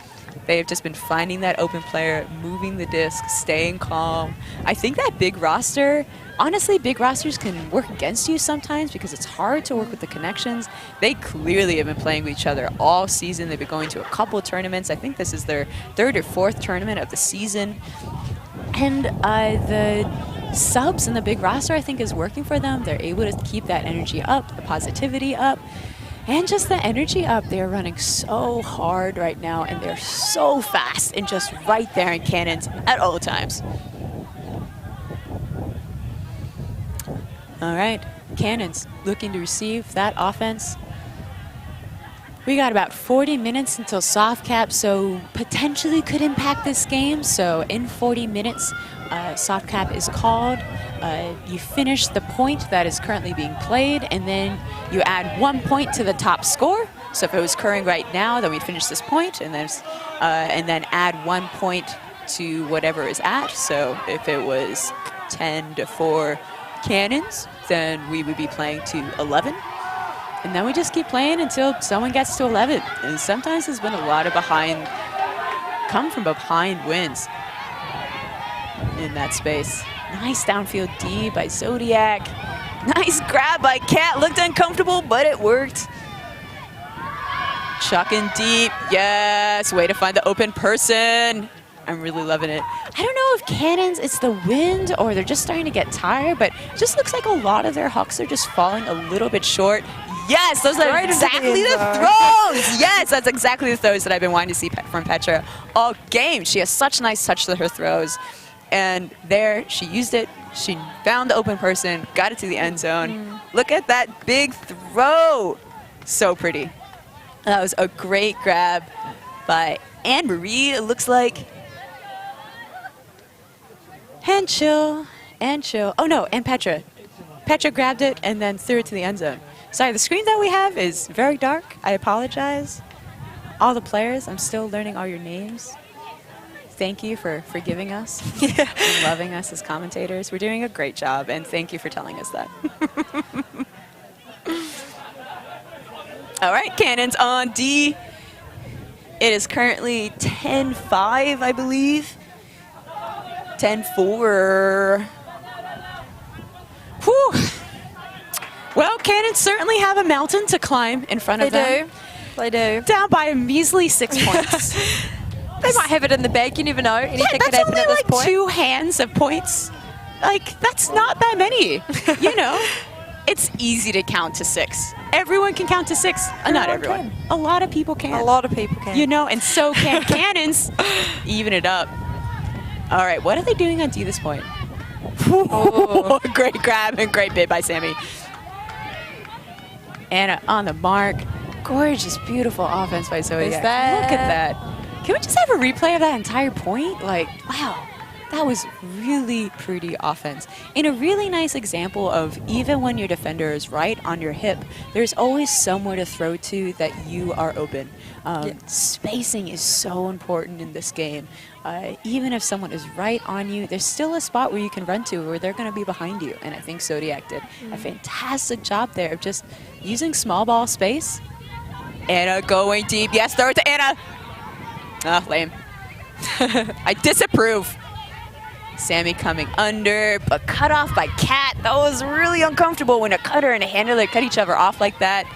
They've just been finding that open player, moving the disc, staying calm. I think that big roster, honestly, big rosters can work against you sometimes because it's hard to work with the connections. They clearly have been playing with each other all season. They've been going to a couple of tournaments. I think this is their 3rd or 4th tournament of the season. And the subs in the big roster, I think, is working for them. They're able to keep that energy up, the positivity up. And just the energy up. They're running so hard right now, and they're so fast and just right there in Cannons at all times. All right, Cannons looking to receive that offense. We got about 40 minutes until soft cap, so potentially could impact this game. So in 40 minutes, soft cap is called. You finish the point that is currently being played, and then you add 1 point to the top score. So if it was occurring right now, then we'd finish this point, and then add 1 point to whatever is at. So if it was 10-4 Cannons, then we would be playing to 11. And then we just keep playing until someone gets to 11. And sometimes there's been a lot of come from behind wins in that space. Nice downfield D by Zodiac. Nice grab by Cat. Looked uncomfortable, but it worked. Chucking deep. Yes, way to find the open person. I'm really loving it. I don't know if Cannons, it's the wind or they're just starting to get tired, but it just looks like a lot of their hucks are just falling a little bit short. Yes, those are exactly the throws. Yes, that's exactly the throws that I've been wanting to see from Petra all game. She has such a nice touch to her throws. And there, she used it. She found the open person, got it to the end zone. Look at that big throw. So pretty. That was a great grab by Anne-Marie, it looks like. And chill, and chill. Oh no, and Petra. Petra grabbed it and then threw it to the end zone. Sorry, the screen that we have is very dark. I apologize. All the players, I'm still learning all your names. Thank you for forgiving us and loving us as commentators. We're doing a great job, and thank you for telling us that. All right, Cannons on D. It is currently 10-5, I believe. 10-4. Whew. Well, Cannons certainly have a mountain to climb in front of them. They do. Down by a measly 6 points. They might have it in the bag. You never know. Anything could that's happen only at this like point. 2 hands of points. Like, that's not that many. You know, it's easy to count to 6. Everyone can count to 6. Not everyone. Can. A lot of people can. A lot of people can. You know, and so can Cannons. Even it up. All right, what are they doing on D this point? Oh. Great grab and great bid by Sammy. Anna on the mark. Gorgeous, beautiful offense by Zoe. Look at that. Can we just have a replay of that entire point? Like, wow, that was really pretty offense. And a really nice example of even when your defender is right on your hip, there's always somewhere to throw to that you are open. Spacing is so important in this game. Even if someone is right on you, there's still a spot where you can run to where they're going to be behind you. And I think Zodiac did a fantastic job there of just using small ball space. Anna going deep. Yes, throw it to Anna. Ah, lame. I disapprove. Sammy coming under, but cut off by Kat. That was really uncomfortable when a cutter and a handler cut each other off like that.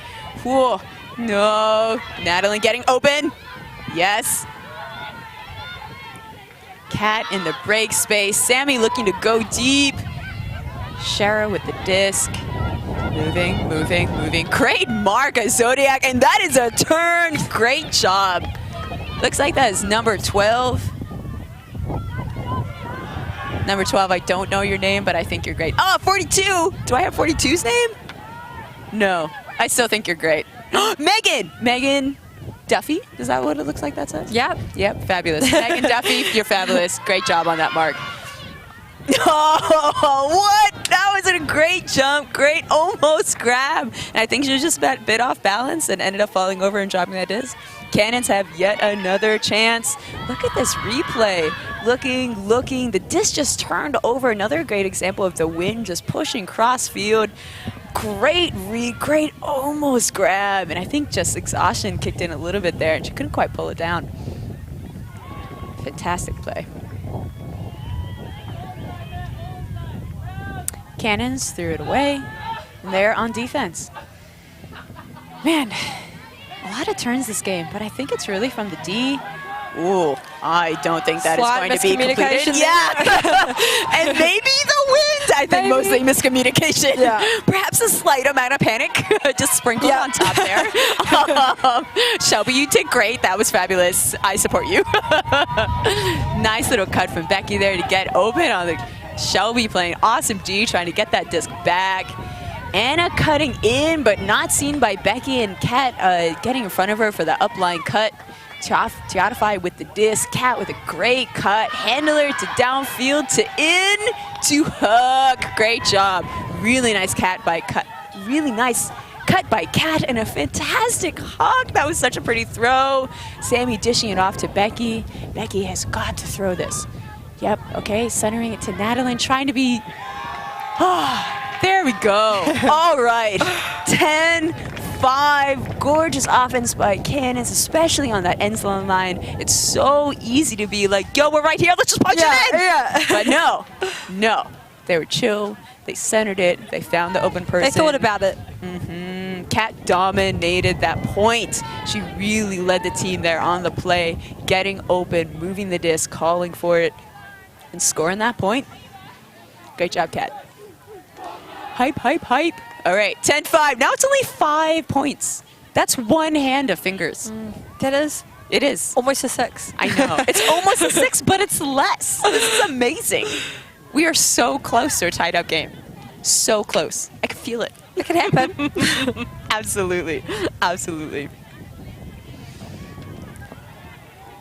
Whoa. No. Natalie getting open. Yes. Kat in the break space. Sammy looking to go deep. Shara with the disc. Moving, moving, moving. Great mark of Zodiac, and that is a turn. Great job. Looks like that is number 12. Number 12, I don't know your name, but I think you're great. Oh, 42. Do I have 42's name? No. I still think you're great. Megan! Megan Duffy? Is that what it looks like that says? Yep. Yep, fabulous. Megan Duffy, you're fabulous. Great job on that mark. Oh, what? That was a great jump. Great almost grab. And I think she was just a bit off balance and ended up falling over and dropping that disc. Cannons have yet another chance. Look at this replay. Looking. The disc just turned over. Another great example of the wind just pushing cross field. Great read, great almost grab. And I think just exhaustion kicked in a little bit there and she couldn't quite pull it down. Fantastic play. Cannons threw it away. And they're on defense. Man, a lot of turns this game, but I think it's really from the D. Ooh, I don't think that is going to be completed. Yeah, and maybe the wind. I think mostly miscommunication. Yeah. Perhaps a slight amount of panic just sprinkled on top there. Shelby, you did great. That was fabulous. I support you. Nice little cut from Becky there to get open on the Shelby playing awesome D, trying to get that disc back. Anna cutting in, but not seen by Becky, and Kat getting in front of her for the upline cut. Teotify with the disc. Kat with a great cut. Handler to downfield to in to hook. Great job. Really nice cut by Kat and a fantastic hook. That was such a pretty throw. Sammy dishing it off to Becky. Becky has got to throw this. Yep, okay, centering it to Natalie, trying to be... there we go. All right, 10-5. Gorgeous offense by Cannons, especially on that end zone line. It's so easy to be like, yo, we're right here, let's just punch it in. Yeah. But no. They were chill. They centered it. They found the open person. They thought about it. Kat dominated that point. She really led the team there on the play, getting open, moving the disc, calling for it, and scoring that point. Great job, Kat. Hype. All right, 10-5. Now it's only 5 points. That's one hand of fingers. That is? It is. Almost a 6. I know. It's almost a 6, but it's less. This is amazing. We are so close to a tied-up game. So close. I can feel it. It can happen. Absolutely.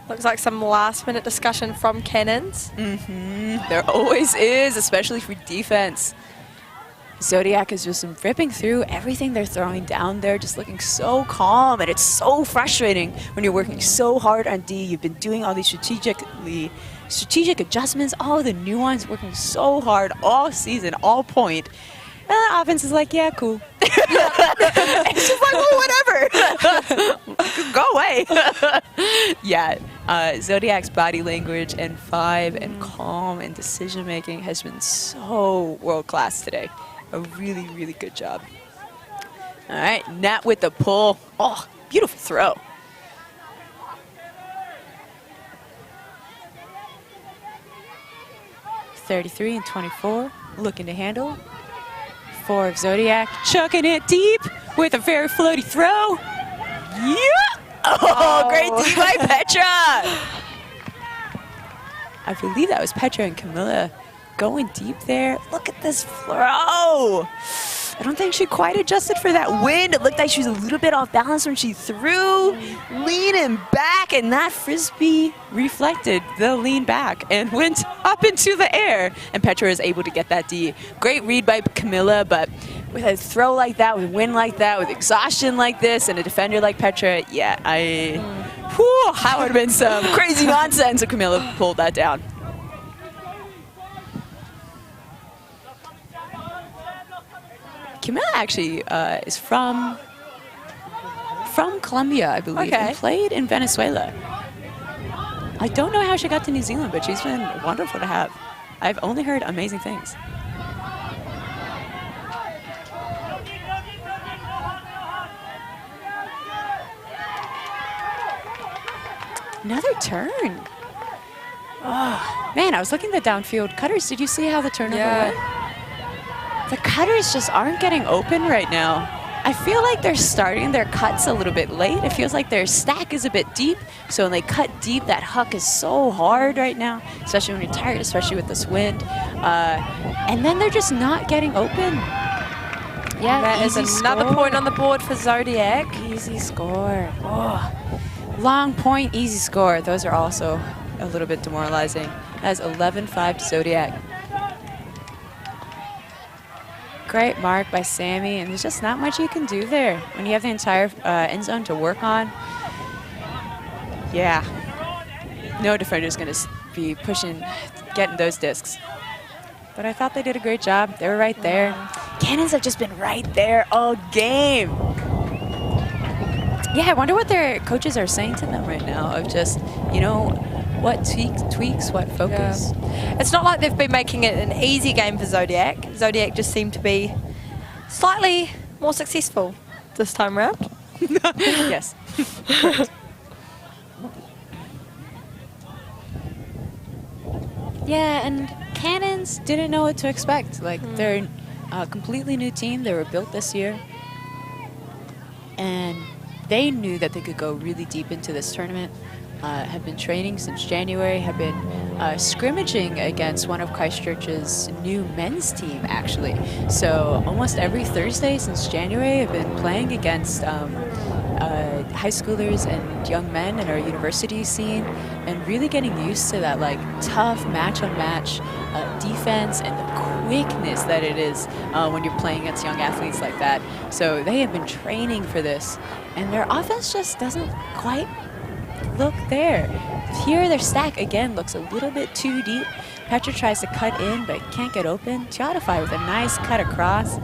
Looks like some last-minute discussion from Cannons. There always is, especially for defense. Zodiac is just ripping through everything they're throwing down there, just looking so calm, and it's so frustrating when you're working so hard on D. You've been doing all these strategic adjustments, all the nuance, working so hard all season, all point. And the offense is like, yeah, cool. It's just like, well, whatever. Go away. Yeah, Zodiac's body language and vibe and calm and decision making has been so world class today. A really, really good job. All right, Nat with the pull. Oh, beautiful throw. (33 and 24), looking to handle. 4 of Zodiac, chucking it deep with a very floaty throw. Yeah! Oh, great D by Petra! I believe that was Petra and Camilla going deep there. Look at this throw. I don't think she quite adjusted for that wind. It looked like she was a little bit off balance when she threw, leaning back, and that frisbee reflected the lean back and went up into the air. And Petra is able to get that D. Great read by Camilla, but with a throw like that, with wind like that, with exhaustion like this, and a defender like Petra, yeah, that would have been some crazy nonsense if Camilla pulled that down. Camilla actually is from Colombia, I believe, and played in Venezuela. I don't know how she got to New Zealand, but she's been wonderful to have. I've only heard amazing things. Another turn. Oh, man, I was looking at the downfield cutters. Did you see how the turnover went? The cutters just aren't getting open right now. I feel like they're starting their cuts a little bit late. It feels like their stack is a bit deep. So when they cut deep, that huck is so hard right now, especially when you're tired, especially with this wind. And then they're just not getting open. Yeah, that is another point on the board for Zodiac. Easy score. Oh. Long point, easy score. Those are also a little bit demoralizing. That's 11-5 to Zodiac. Great mark by Sammy, and there's just not much you can do there when you have the entire end zone to work on. Yeah, no defender's going to be getting those discs. But I thought they did a great job. They were right there. Cannons have just been right there all game. Yeah, I wonder what their coaches are saying to them right now of just, what tweaks, what focus. Yeah. It's not like they've been making it an easy game for Zodiac. Zodiac just seemed to be slightly more successful this time around. Yes. Yeah, and Cannons didn't know what to expect. Like, they're a completely new team. They were built this year. And they knew that they could go really deep into this tournament. Have been training since January, have been scrimmaging against one of Christchurch's new men's team, actually. So almost every Thursday since January, I've been playing against high schoolers and young men in our university scene, and really getting used to that tough match-on-match defense and the quickness that it is when you're playing against young athletes like that. So they have been training for this, and their offense just doesn't quite look there. Here their stack again looks a little bit too deep. Petra tries to cut in but can't get open. Teotify with a nice cut across.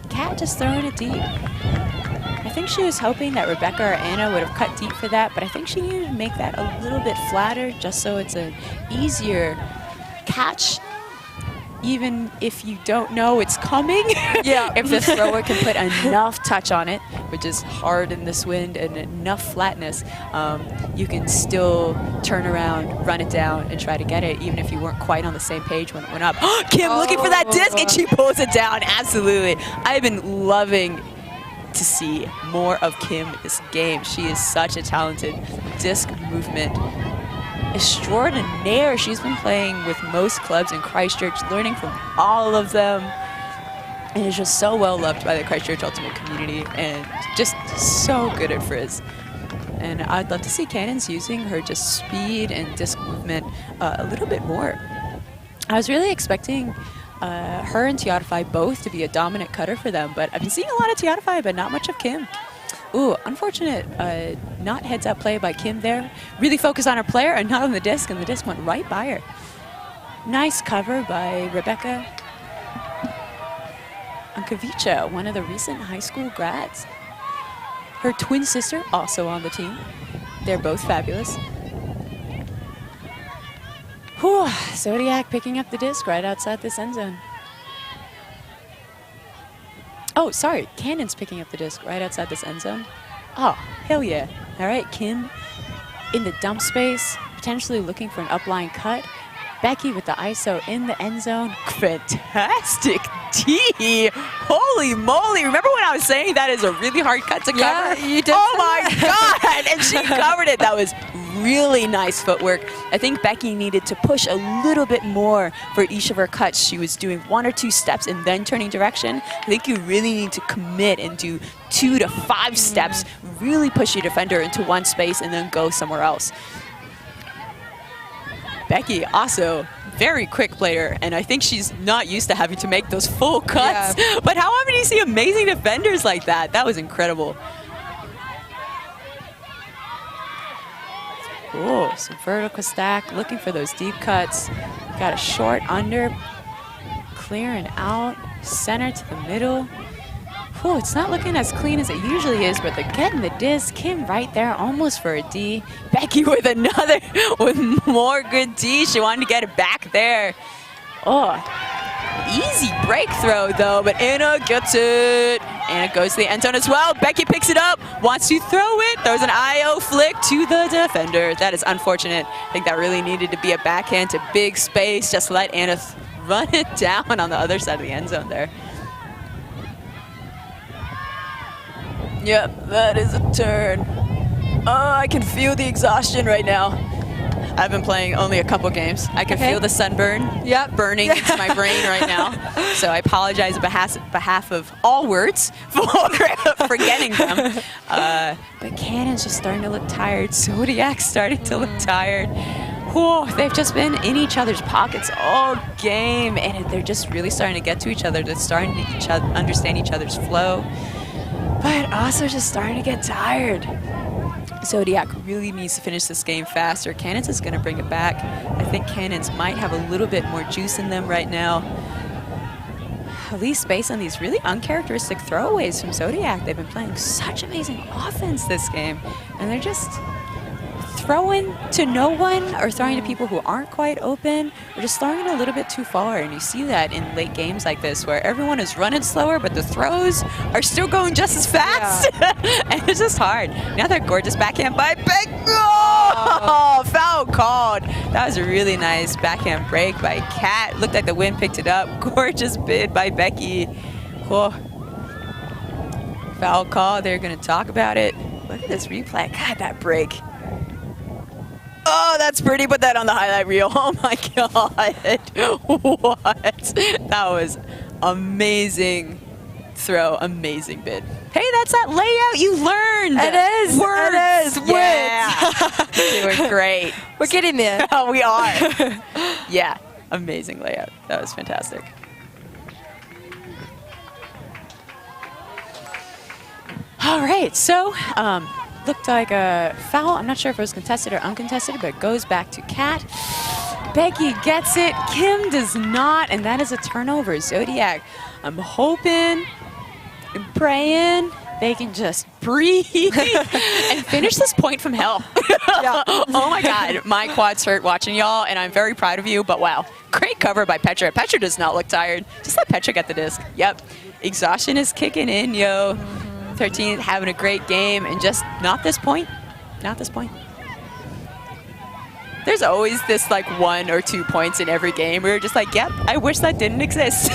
Kat just throwing it deep. I think she was hoping that Rebecca or Anna would have cut deep for that, but I think she needed to make that a little bit flatter just so it's an easier catch, even if you don't know it's coming. Yeah. If the thrower can put enough touch on it, which is hard in this wind, and enough flatness, you can still turn around, run it down, and try to get it, even if you weren't quite on the same page when it went up. Kim looking for that disc, and she pulls it down. Absolutely. I've been loving to see more of Kim this game. She is such a talented disc movement extraordinaire. She's been playing with most clubs in Christchurch, learning from all of them, and is just so well loved by the Christchurch Ultimate community, and just so good at frizz. And I'd love to see Cannons using her just speed and disc movement a little bit more. I was really expecting her and Tiatify both to be a dominant cutter for them, but I've been seeing a lot of Tiatify, but not much of Kim. Ooh, unfortunate not heads-up play by Kim there. Really focused on her player and not on the disc, and the disc went right by her. Nice cover by Rebecca Ankovica, one of the recent high school grads. Her twin sister also on the team. They're both fabulous. Whew, Zodiac picking up the disc right outside this end zone. Oh, sorry, Cannon's picking up the disc right outside this end zone. Oh, hell yeah. All right, Kim in the dump space, potentially looking for an upline cut. Becky with the ISO in the end zone. Fantastic D. Holy moly. Remember when I was saying that is a really hard cut to cover? Yeah, you did. Oh my God. And she covered it. That was really nice footwork. I think Becky needed to push a little bit more for each of her cuts. She was doing 1 or 2 steps and then turning direction. I think you really need to commit and do 2 to 5 steps, really push your defender into one space and then go somewhere else. Becky also very quick player, and I think she's not used to having to make those full cuts. Yeah. But how often do you see amazing defenders like that? That was incredible. Oh, some vertical stack, looking for those deep cuts. Got a short under, clearing out, center to the middle. Whew, it's not looking as clean as it usually is, but they're getting the disc. Kim right there, almost for a D. Becky with another, with more good D. She wanted to get it back there. Oh, easy break throw though, but Anna gets it. Anna goes to the end zone as well. Becky picks it up, wants to throw it. Throws an IO flick to the defender. That is unfortunate. I think that really needed to be a backhand to big space. Just let Anna run it down on the other side of the end zone there. Yep, that is a turn. Oh, I can feel the exhaustion right now. I've been playing only a couple games. I can feel the sunburn burning into my brain right now. So I apologize on behalf of all words for forgetting them. But Cannon's just starting to look tired. Zodiac's starting to look tired. Whew, they've just been in each other's pockets all game, and they're just really starting to get to each other. They're starting to understand each other's flow, but also just starting to get tired. Zodiac really needs to finish this game faster. Cannons is going to bring it back. I think Cannons might have a little bit more juice in them right now. At least based on these really uncharacteristic throwaways from Zodiac. They've been playing such amazing offense this game, and they're just throwing to no one or throwing to people who aren't quite open, or just throwing it a little bit too far. And you see that in late games like this where everyone is running slower, but the throws are still going just as fast. Yeah. And it's just hard. Now that gorgeous backhand by Beck. Oh, foul called. That was a really nice backhand break by Kat. Looked like the wind picked it up. Gorgeous bid by Becky. Oh. Foul call. They're going to talk about it. Look at this replay. God, that break. Oh, that's pretty. Put that on the highlight reel. Oh my God. What? That was amazing throw. Amazing bid. Hey, that's that layout you learned. It is. Words. It is. Yeah. Doing great. We're getting there. Oh, we are. Yeah. Amazing layout. That was fantastic. All right. So, looked like a foul. I'm not sure if it was contested or uncontested, but it goes back to Kat. Becky gets it. Kim does not, and that is a turnover. Zodiac, I'm hoping and praying they can just breathe and finish this point from hell. Yeah. Oh my God, my quads hurt watching y'all, and I'm very proud of you, but wow. Great cover by Petra. Petra does not look tired. Just let Petra get the disc. Yep. Exhaustion is kicking in, yo. 13th having a great game, and just not this point. Not this point. There's always this like 1 or 2 points in every game where you're just like, yep, I wish that didn't exist.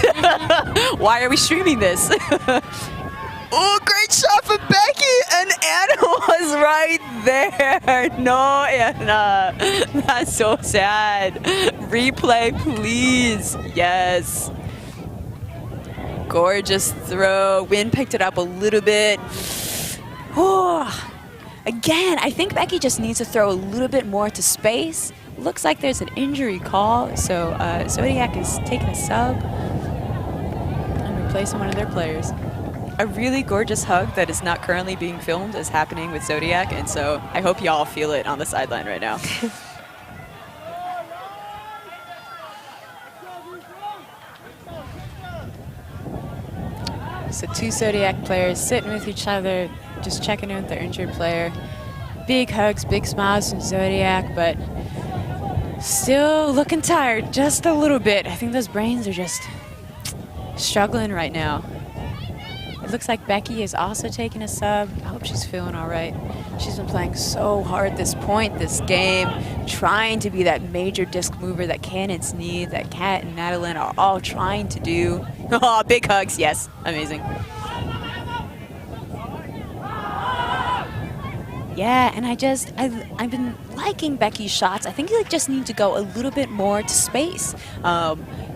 Why are we streaming this? Oh, great shot from Becky, and Anna was right there. No, Anna. That's so sad. Replay, please. Yes. Gorgeous throw. Wind picked it up a little bit. Oh. Again, I think Becky just needs to throw a little bit more to space. Looks like there's an injury call, so Zodiac is taking a sub. place on one of their players. A really gorgeous hug that is not currently being filmed is happening with Zodiac, and so I hope y'all feel it on the sideline right now. So 2 Zodiac players sitting with each other, just checking in with their injured player. Big hugs, big smiles from Zodiac, but still looking tired just a little bit. I think those brains are just struggling right now. It looks like Becky is also taking a sub. I hope she's feeling all right. She's been playing so hard this game, trying to be that major disc mover that cannons need, that Kat and Madeline are all trying to do. Oh, big hugs, yes, amazing. Yeah, and I've been liking Becky's shots. I think you just need to go a little bit more to space.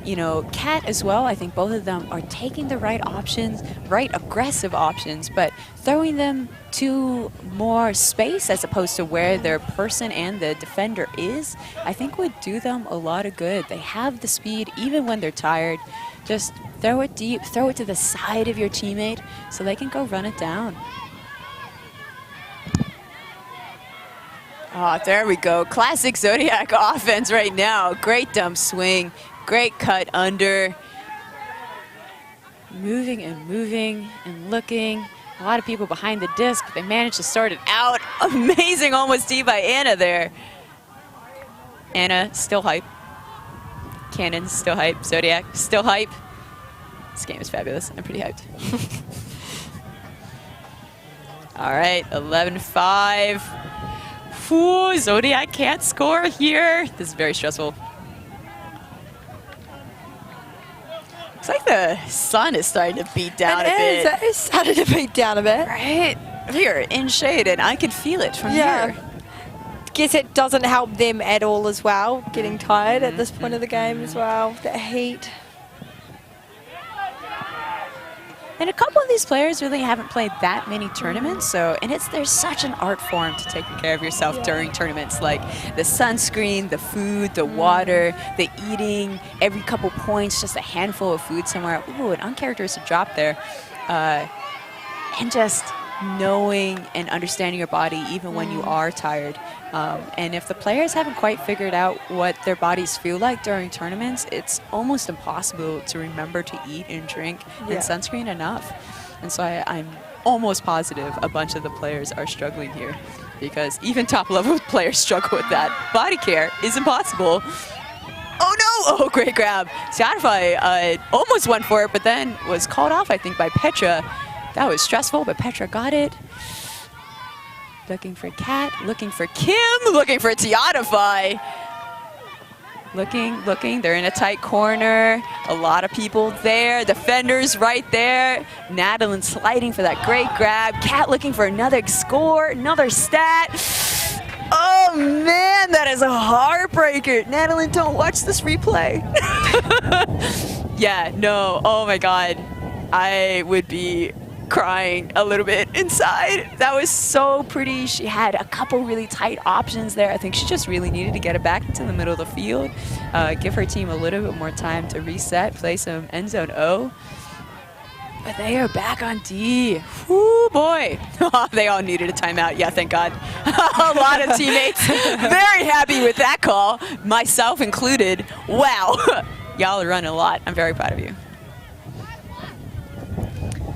You know, Kat as well, I think both of them are taking the right options, right aggressive options, but throwing them to more space as opposed to where their person and the defender is, I think would do them a lot of good. They have the speed even when they're tired. Just throw it deep, throw it to the side of your teammate so they can go run it down. Oh, there we go. Classic Zodiac offense right now. Great dump swing. Great cut under. Moving and looking. A lot of people behind the disc, but they managed to sort it out. Amazing almost D by Anna there. Anna still hype. Cannon still hype. Zodiac still hype. This game is fabulous. I'm pretty hyped. All right, 11-5. Ooh, Zodiac can't score here. This is very stressful. Looks like the sun is starting to beat down a bit. It is starting to beat down a bit. Right? We are in shade, and I can feel it from here. Guess it doesn't help them at all as well, getting tired at this point of the game as well, the heat. And a couple of these players really haven't played that many tournaments, so there's such an art form to taking care of yourself during tournaments, like the sunscreen, the food, the water, the eating, every couple points, just a handful of food somewhere. Ooh, an uncharacteristic drop there. And just knowing and understanding your body even when you are tired. And if the players haven't quite figured out what their bodies feel like during tournaments, it's almost impossible to remember to eat and drink and sunscreen enough. And so I'm almost positive a bunch of the players are struggling here, because even top level players struggle with that. Body care is impossible. Oh no! Oh, great grab. Xiatify almost went for it, but then was called off, I think, by Petra. That was stressful, but Petra got it. Looking for Kat, looking for Kim, looking for Tiatify. Looking, they're in a tight corner. A lot of people there. Defenders right there. Madeline sliding for that great grab. Kat looking for another score, another stat. Oh man, that is a heartbreaker. Madeline, don't watch this replay. Yeah, no, oh my God. I would be crying a little bit inside. That was so pretty. She had a couple really tight options there. I think she just really needed to get it back to the middle of the field, give her team a little bit more time to reset, play some end zone O. But they are back on D. Whoo, boy. They all needed a timeout. Yeah, thank God. A lot of teammates very happy with that call, myself included. Wow. Y'all are running a lot. I'm very proud of you.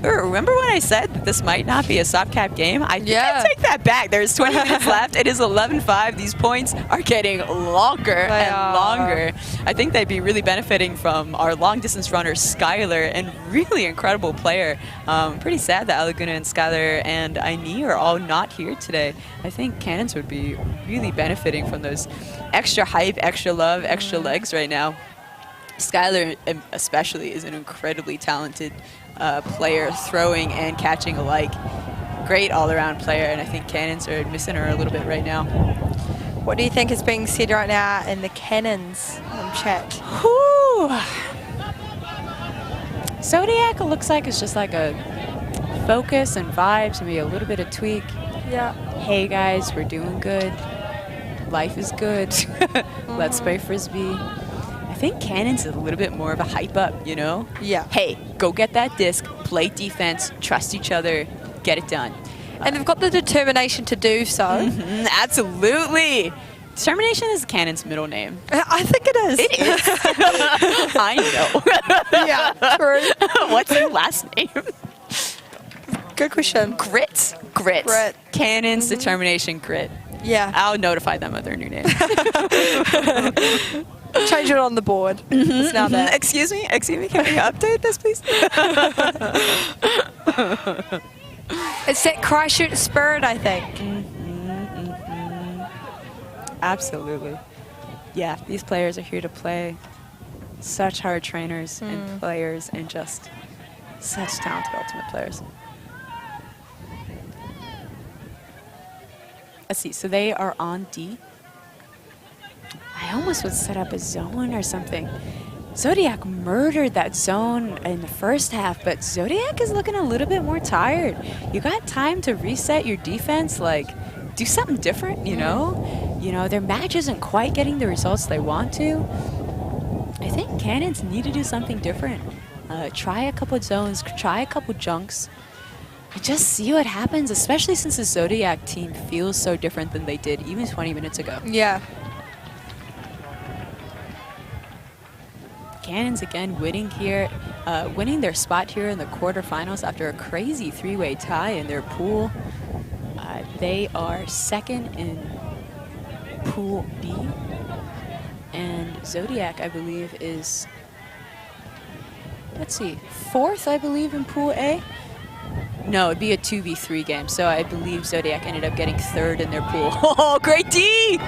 Remember when I said that this might not be a soft cap game? I think I take that back. There's 20 minutes left. It is 11-5. These points are getting longer and longer. I think they'd be really benefiting from our long distance runner, Skylar, and really incredible player. Pretty sad that Alaguna and Skylar and Aini are all not here today. I think Cannons would be really benefiting from those extra hype, extra love, extra legs right now. Skylar especially is an incredibly talented player, throwing and catching alike. Great all-around player, and I think Cannons are missing her a little bit right now. What do you think is being said right now in the Cannons chat? Whew. Zodiac looks like it's just like a focus and vibes, maybe a little bit of tweak. Yeah. Hey guys, we're doing good. Life is good. Let's play Frisbee. I think Cannons is a little bit more of a hype up, you know? Yeah. Hey, go get that disc, play defense, trust each other, get it done. And they've got the determination to do so. Absolutely. Determination is Cannon's middle name. I think it is. It is. I know. Yeah, true. What's their last name? Good question. Grit. Cannon's Determination Grit. Yeah. I'll notify them of their new name. Change it on the board. It's now there. Excuse me, can we update this, please? It's that Christchurch spirit, I think. Absolutely. Yeah, these players are here to play. Such hard trainers and players and just such talented ultimate players. Let's see, so they are on D. I almost would set up a zone or something. Zodiac murdered that zone in the first half, but Zodiac is looking a little bit more tired. You got time to reset your defense, like do something different, you know? You know, their match isn't quite getting the results they want to. I think Cannons need to do something different. Try a couple zones, try a couple junks. Just see what happens, especially since the Zodiac team feels so different than they did even 20 minutes ago. Yeah. Cannons again winning here, winning their spot here in the quarterfinals after a crazy three-way tie in their pool. They are second in Pool B, and Zodiac, I believe, is, let's see, fourth, I believe, in Pool A. No, it'd be a 2v3 game, so I believe Zodiac ended up getting third in their pool. Oh, great D!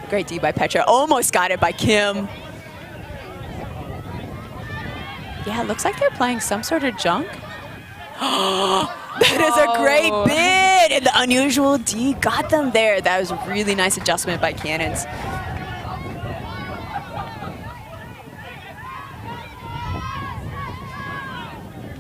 Great D by Petra. Almost got it by Kim. Yeah, it looks like they're playing some sort of junk. That is a great bid! And the unusual D got them there. That was a really nice adjustment by Cannons.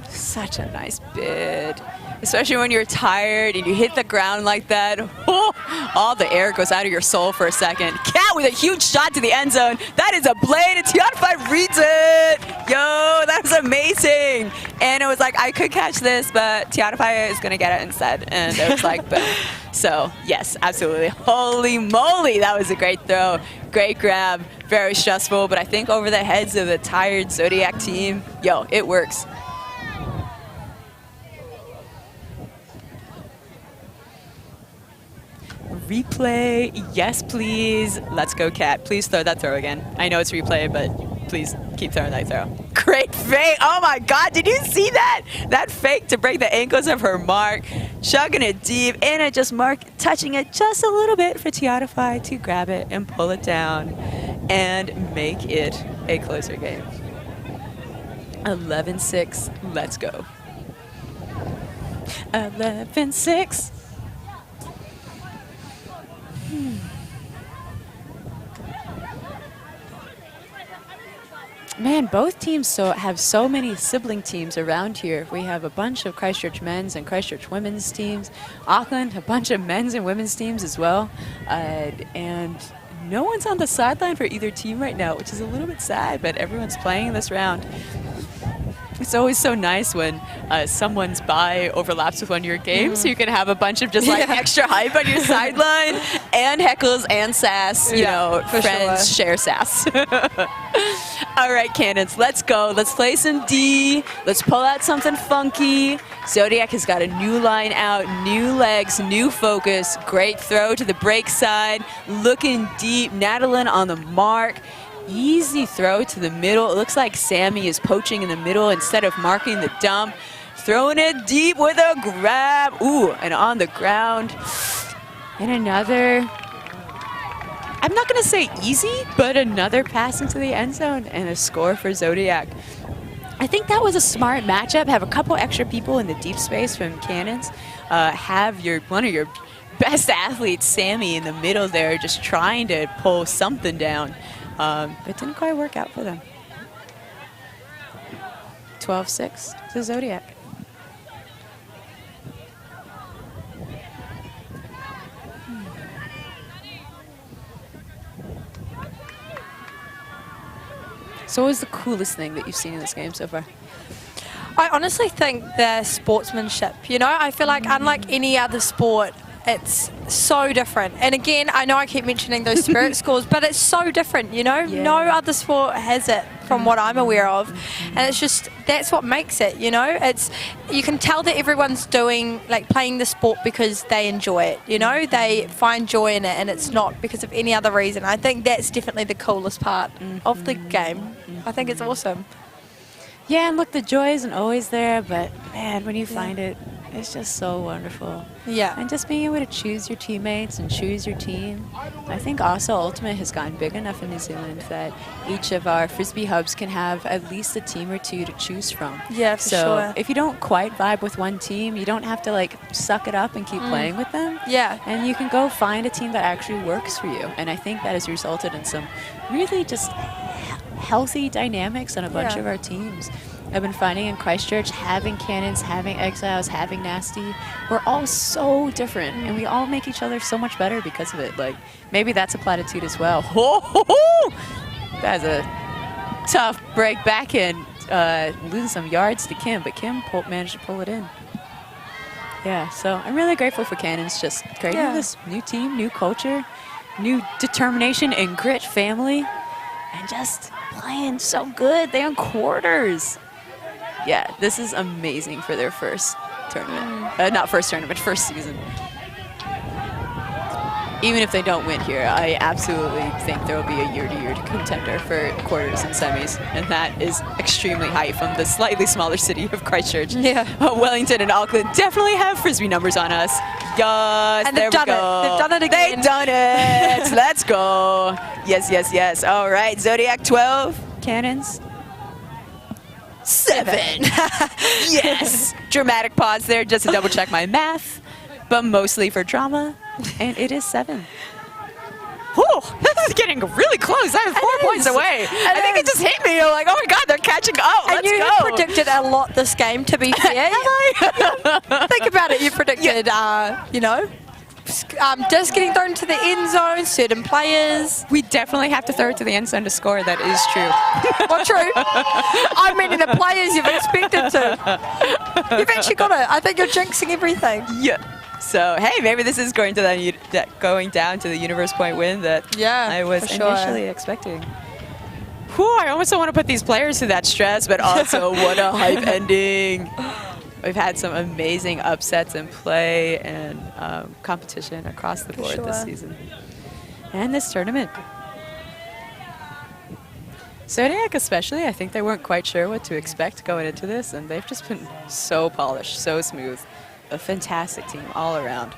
Such a nice bid. Especially when you're tired and you hit the ground like that. Oh, all the air goes out of your soul for a second. Cat with a huge shot to the end zone. That is a blade, and Tianfai reads it. Yo, that was amazing. And it was like, I could catch this, but Tianfai is going to get it instead. And it was like, boom. So, yes, absolutely. Holy moly, that was a great throw. Great grab. Very stressful, but I think over the heads of the tired Zodiac team, yo, it works. Replay, yes please. Let's go, Cat. Please throw that throw again. I know it's replay, but please keep throwing that throw. Great fake. Oh my God, did you see that? That fake to break the ankles of her mark. Chugging it deep, Anna just touching it just a little bit for Tianfai to grab it and pull it down and make it a closer game. 11-6, let's go. 11-6. Man, both teams have so many sibling teams around here. We have a bunch of Christchurch men's and Christchurch women's teams. Auckland, a bunch of men's and women's teams as well. And no one's on the sideline for either team right now, which is a little bit sad, but everyone's playing this round. It's always so nice when someone's bye overlaps with one of your games, so you can have a bunch of just like extra hype on your sideline and heckles and sass. You know, friends share sass. All right, Cannons, let's go. Let's play some D. Let's pull out something funky. Zodiac has got a new line out, new legs, new focus. Great throw to the break side. Looking deep. Nadalyn on the mark. Easy throw to the middle. It looks like Sammy is poaching in the middle instead of marking the dump. Throwing it deep with a grab. Ooh, and on the ground. And another, I'm not going to say easy, but another pass into the end zone and a score for Zodiac. I think that was a smart matchup. Have a couple extra people in the deep space from Cannons. Have one of your best athletes, Sammy, in the middle there, just trying to pull something down. But didn't quite work out for them. 12-6 to Zodiac. So what was the coolest thing that you've seen in this game so far? I honestly think the sportsmanship, you know, I feel like unlike any other sport, it's so different. And again, I know I keep mentioning those spirit scores, but it's so different, you know. Yeah. No other sport has it from what I'm aware of. And it's just, that's what makes it, you know. It's, you can tell that everyone's doing, like, playing the sport because they enjoy it, you know. They find joy in it, and it's not because of any other reason. I think that's definitely the coolest part of the game. I think it's awesome. Yeah, and look, the joy isn't always there, but man, when you find it, it's just so wonderful. Yeah. And just being able to choose your teammates and choose your team. I think also Ultimate has gotten big enough in New Zealand that each of our Frisbee hubs can have at least a team or two to choose from. Yeah, for so sure. if you don't quite vibe with one team, you don't have to like suck it up and keep playing with them. Yeah. And you can go find a team that actually works for you. And I think that has resulted in some really just healthy dynamics on a bunch of our teams. I've been finding in Christchurch, having Cannons, having Exiles, having Nasty, we're all so different, and we all make each other so much better because of it. Like, maybe that's a platitude as well. That's a tough break back in, losing some yards to Kim, but Kim managed to pull it in. Yeah, so I'm really grateful for Cannons just creating this new team, new culture, new determination and grit family, and just playing so good. They're in quarters. Yeah, this is amazing for their first tournament. Not first tournament, first season. Even if they don't win here, I absolutely think there will be a year-to-year contender for quarters and semis, and that is extremely high from the slightly smaller city of Christchurch. Yeah. Wellington and Auckland definitely have Frisbee numbers on us. Yes, And there they've we done go. it. They've done it again. They've done it. Let's go. Yes, yes, yes. All right, Zodiac 12, Cannons 7. Yes. Dramatic pause there just to double check my math, but mostly for drama. And it is 7. Whew, this is getting really close. I'm 4 points away. I think it just hit me. I'm like, oh my God, they're catching up. And you have predicted a lot this game, to be fair. Think about it. You predicted, you know, just getting thrown to the end zone, certain players. We definitely have to throw it to the end zone to score. That is true. Well, true. I mean, the players you've expected to. You've actually got it. I think you're jinxing everything. Yeah. So, hey, maybe this is going down to the universe point win that I was initially expecting. Whew, I almost don't want to put these players through that stress, but also what a hype ending. We've had some amazing upsets in play and competition across the board this season. And this tournament. Zodiac especially, I think they weren't quite sure what to expect going into this, and they've just been so polished, so smooth. A fantastic team all around.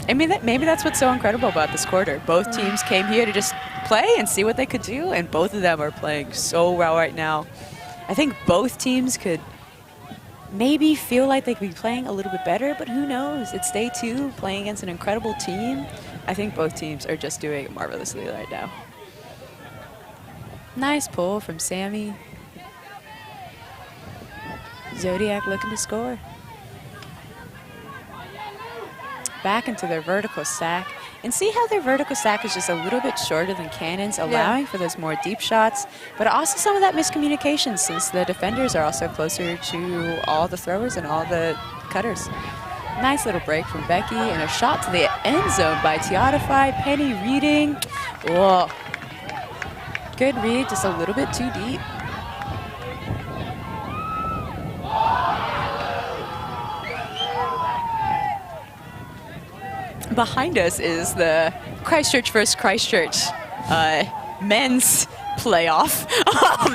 I mean, maybe that's what's so incredible about this quarter. Both teams came here to just play and see what they could do, and both of them are playing so well right now. I think both teams could maybe feel like they could be playing a little bit better, but who knows? It's day 2, playing against an incredible team. I think both teams are just doing it marvelously right now. Nice pull from Sammy. Zodiac looking to score. Back into their vertical stack. And see how their vertical stack is just a little bit shorter than Cannons, allowing for those more deep shots, but also some of that miscommunication since the defenders are also closer to all the throwers and all the cutters. Nice little break from Becky and a shot to the end zone by Teotify. Penny reading. Whoa. Good read, just a little bit too deep. Behind us is the Christchurch versus Christchurch men's playoff.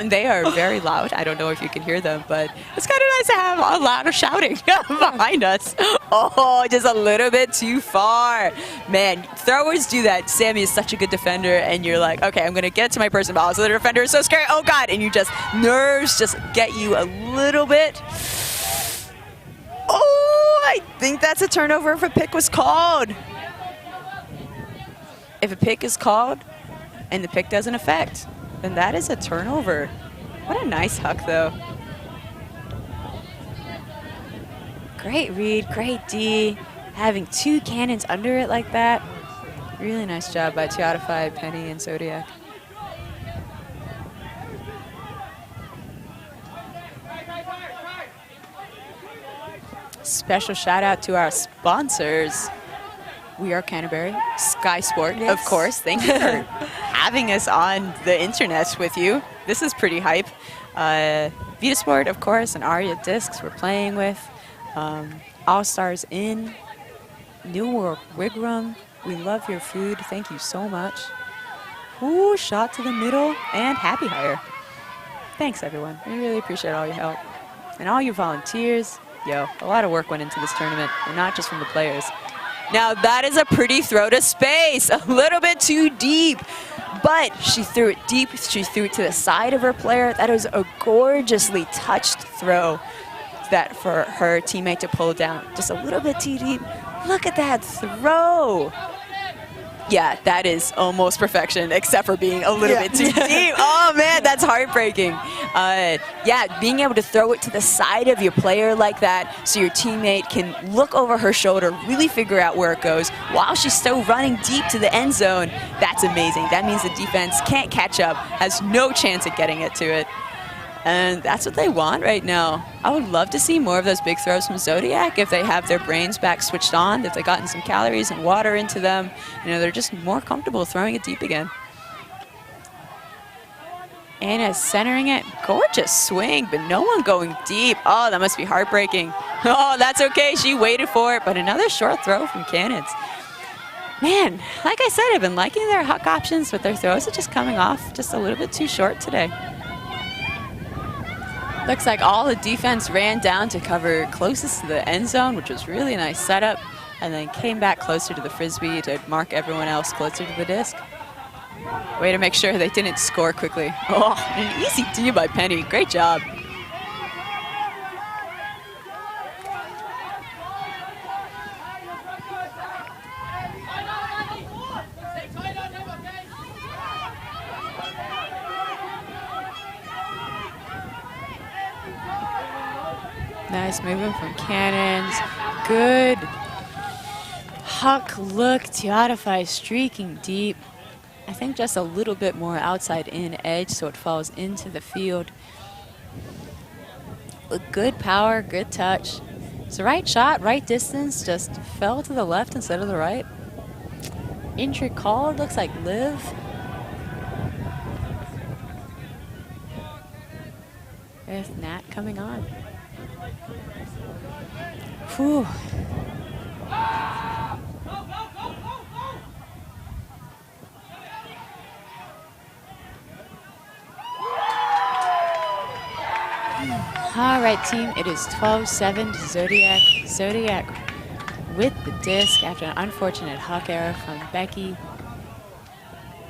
They are very loud. I don't know if you can hear them, but it's kind of nice to have a louder shouting behind us. Oh, just a little bit too far. Man, throwers do that. Sammy is such a good defender, and you're like, okay, I'm going to get to my person, but also the defender is so scary. Oh, God. And you just, nerves just get you a little bit. Oh, I think that's a turnover if a pick was called. If a pick is called and the pick doesn't affect, then that is a turnover. What a nice huck, though. Great read, great D. Having 2 Cannons under it like that. Really nice job by Teotify, Penny, and Zodiac. Special shout out to our sponsors. We are Canterbury, Sky Sport, Yes. of course. Thank you for having us on the internet with you. This is pretty hype. Vita Sport, of course, and Aria Discs we're playing with. All Stars Inn, New World Wigram. We love your food. Thank you so much. Ooh, shot to the middle, and Happy Hire. Thanks, everyone. We really appreciate all your help. And all your volunteers. Yo, a lot of work went into this tournament, and not just from the players. Now, that is a pretty throw to space. A little bit too deep. But she threw it deep. She threw it to the side of her player. That is a gorgeously touched throw that for her teammate to pull down. Just a little bit too deep. Look at that throw. Yeah, that is almost perfection, except for being a little bit too deep. Oh, man, that's heartbreaking. Yeah, being able to throw it to the side of your player like that so your teammate can look over her shoulder, really figure out where it goes while she's still running deep to the end zone, that's amazing. That means the defense can't catch up, has no chance at getting it to it. And that's what they want right now. I would love to see more of those big throws from Zodiac if they have their brains back switched on, if they've gotten some calories and water into them. You know, they're just more comfortable throwing it deep again. Anna's centering it. Gorgeous swing, but no one going deep. Oh, that must be heartbreaking. Oh, that's okay. She waited for it, but another short throw from Cannons. Man, like I said, I've been liking their huck options, but their throws are just coming off just a little bit too short today. Looks like all the defense ran down to cover closest to the end zone, which was really a nice setup, and then came back closer to the Frisbee to mark everyone else closer to the disc. Way to make sure they didn't score quickly. Oh, an easy D by Penny. Great job. Nice movement from Cannons. Good huck look. Teotify streaking deep. I think just a little bit more outside in edge so it falls into the field. With good power, good touch. It's the right shot, right distance, just fell to the left instead of the right. Injury called, looks like Liv. With Nat coming on. Whew. All right, team, it is 12-7 to Zodiac. Zodiac with the disc after an unfortunate huck error from Becky.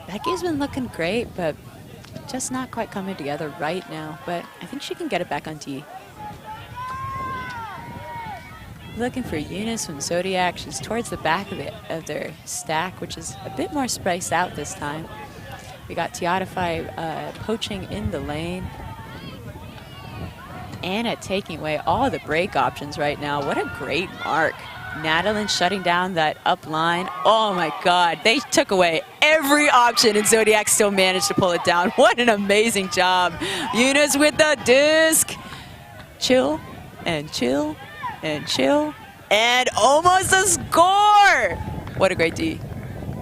Becky's been looking great, but just not quite coming together right now, but I think she can get it back on tee. Looking for Eunice from Zodiac. She's towards the back of their stack, which is a bit more spaced out this time. We got Teotify poaching in the lane. Anna taking away all the break options right now. What a great mark. Natalie shutting down that up line. Oh my God, they took away every option and Zodiac still managed to pull it down. What an amazing job. Eunice with the disc. Chill and chill and chill. And almost a score. What a great D.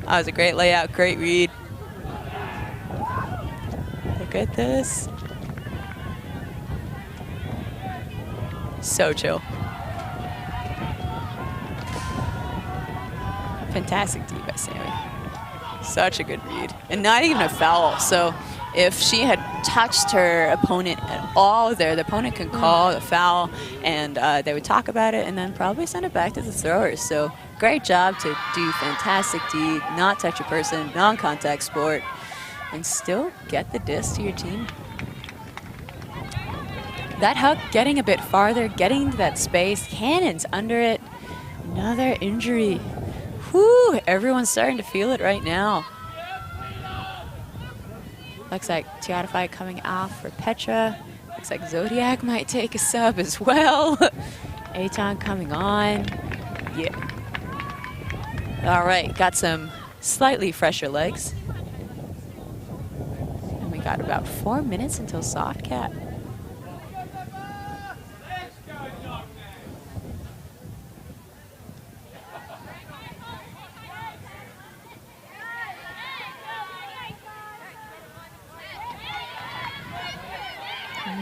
That was a great layout, great read. Look at this. So chill. Fantastic D by Sammy. Such a good read. And not even a foul. So if she had touched her opponent at all there, the opponent can call a foul and they would talk about it and then probably send it back to the throwers. So great job to do fantastic D, not touch a person, non-contact sport, and still get the disc to your team. That huck getting a bit farther, getting into that space, Cannons under it. Another injury. Whew, everyone's starting to feel it right now. Looks like Teotify coming off for Petra. Looks like Zodiac might take a sub as well. Aton coming on. Yeah. All right, got some slightly fresher legs. And we got about 4 minutes until soft cap.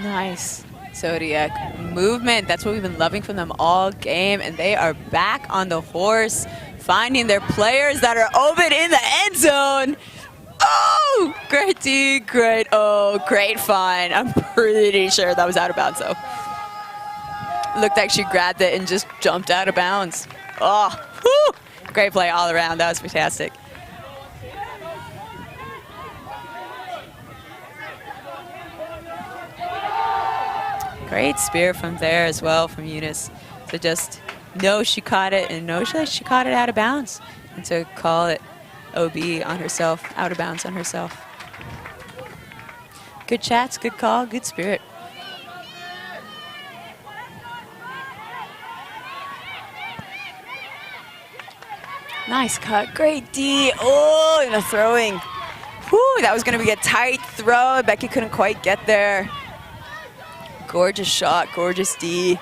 Nice. Zodiac movement. That's what we've been loving from them all game. And they are back on the horse, finding their players that are open in the end zone. Oh, great D, great O, great find. I'm pretty sure that was out of bounds, though. Looked like she grabbed it and just jumped out of bounds. Oh, whew. Great play all around. That was fantastic. Great spear from there as well from Eunice. To just know she caught it and know she caught it out of bounds. And to call it OB on herself, out of bounds on herself. Good chats, good call, good spirit. Nice cut, great D. Oh, and a throwing. Whew, that was gonna be a tight throw. Becky couldn't quite get there. Gorgeous shot, gorgeous D.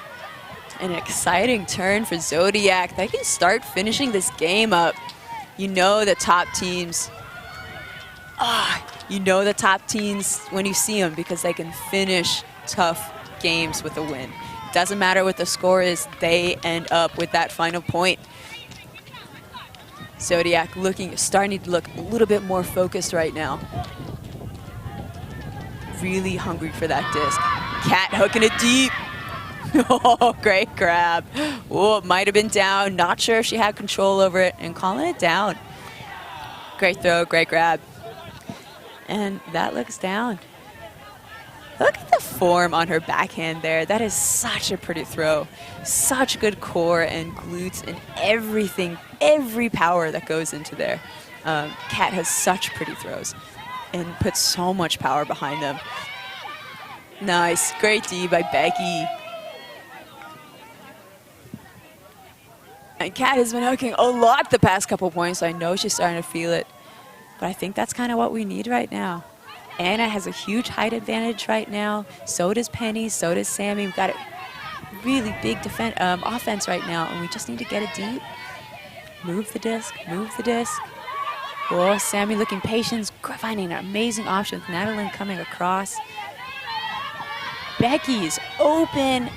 An exciting turn for Zodiac. They can start finishing this game up. You know the top teams. You know the top teams when you see them because they can finish tough games with a win. Doesn't matter what the score is, they end up with that final point. Zodiac starting to look a little bit more focused right now. Really hungry for that disc. Cat hooking it deep. Oh, great grab. Oh, it might have been down. Not sure if she had control over it and calling it down. Great throw, great grab. And that looks down. Look at the form on her backhand there. That is such a pretty throw. Such good core and glutes and everything, every power that goes into there. Kat has such pretty throws and puts so much power behind them. Nice, great D by Becky. And Kat has been hooking a lot the past couple points, so I know she's starting to feel it. But I think that's kind of what we need right now. Anna has a huge height advantage right now. So does Penny, so does Sammy. We've got a really big offense right now, and we just need to get it deep. Move the disc, move the disc. Oh, Sammy looking patient, finding an amazing option. Madeline coming across. Becky's open.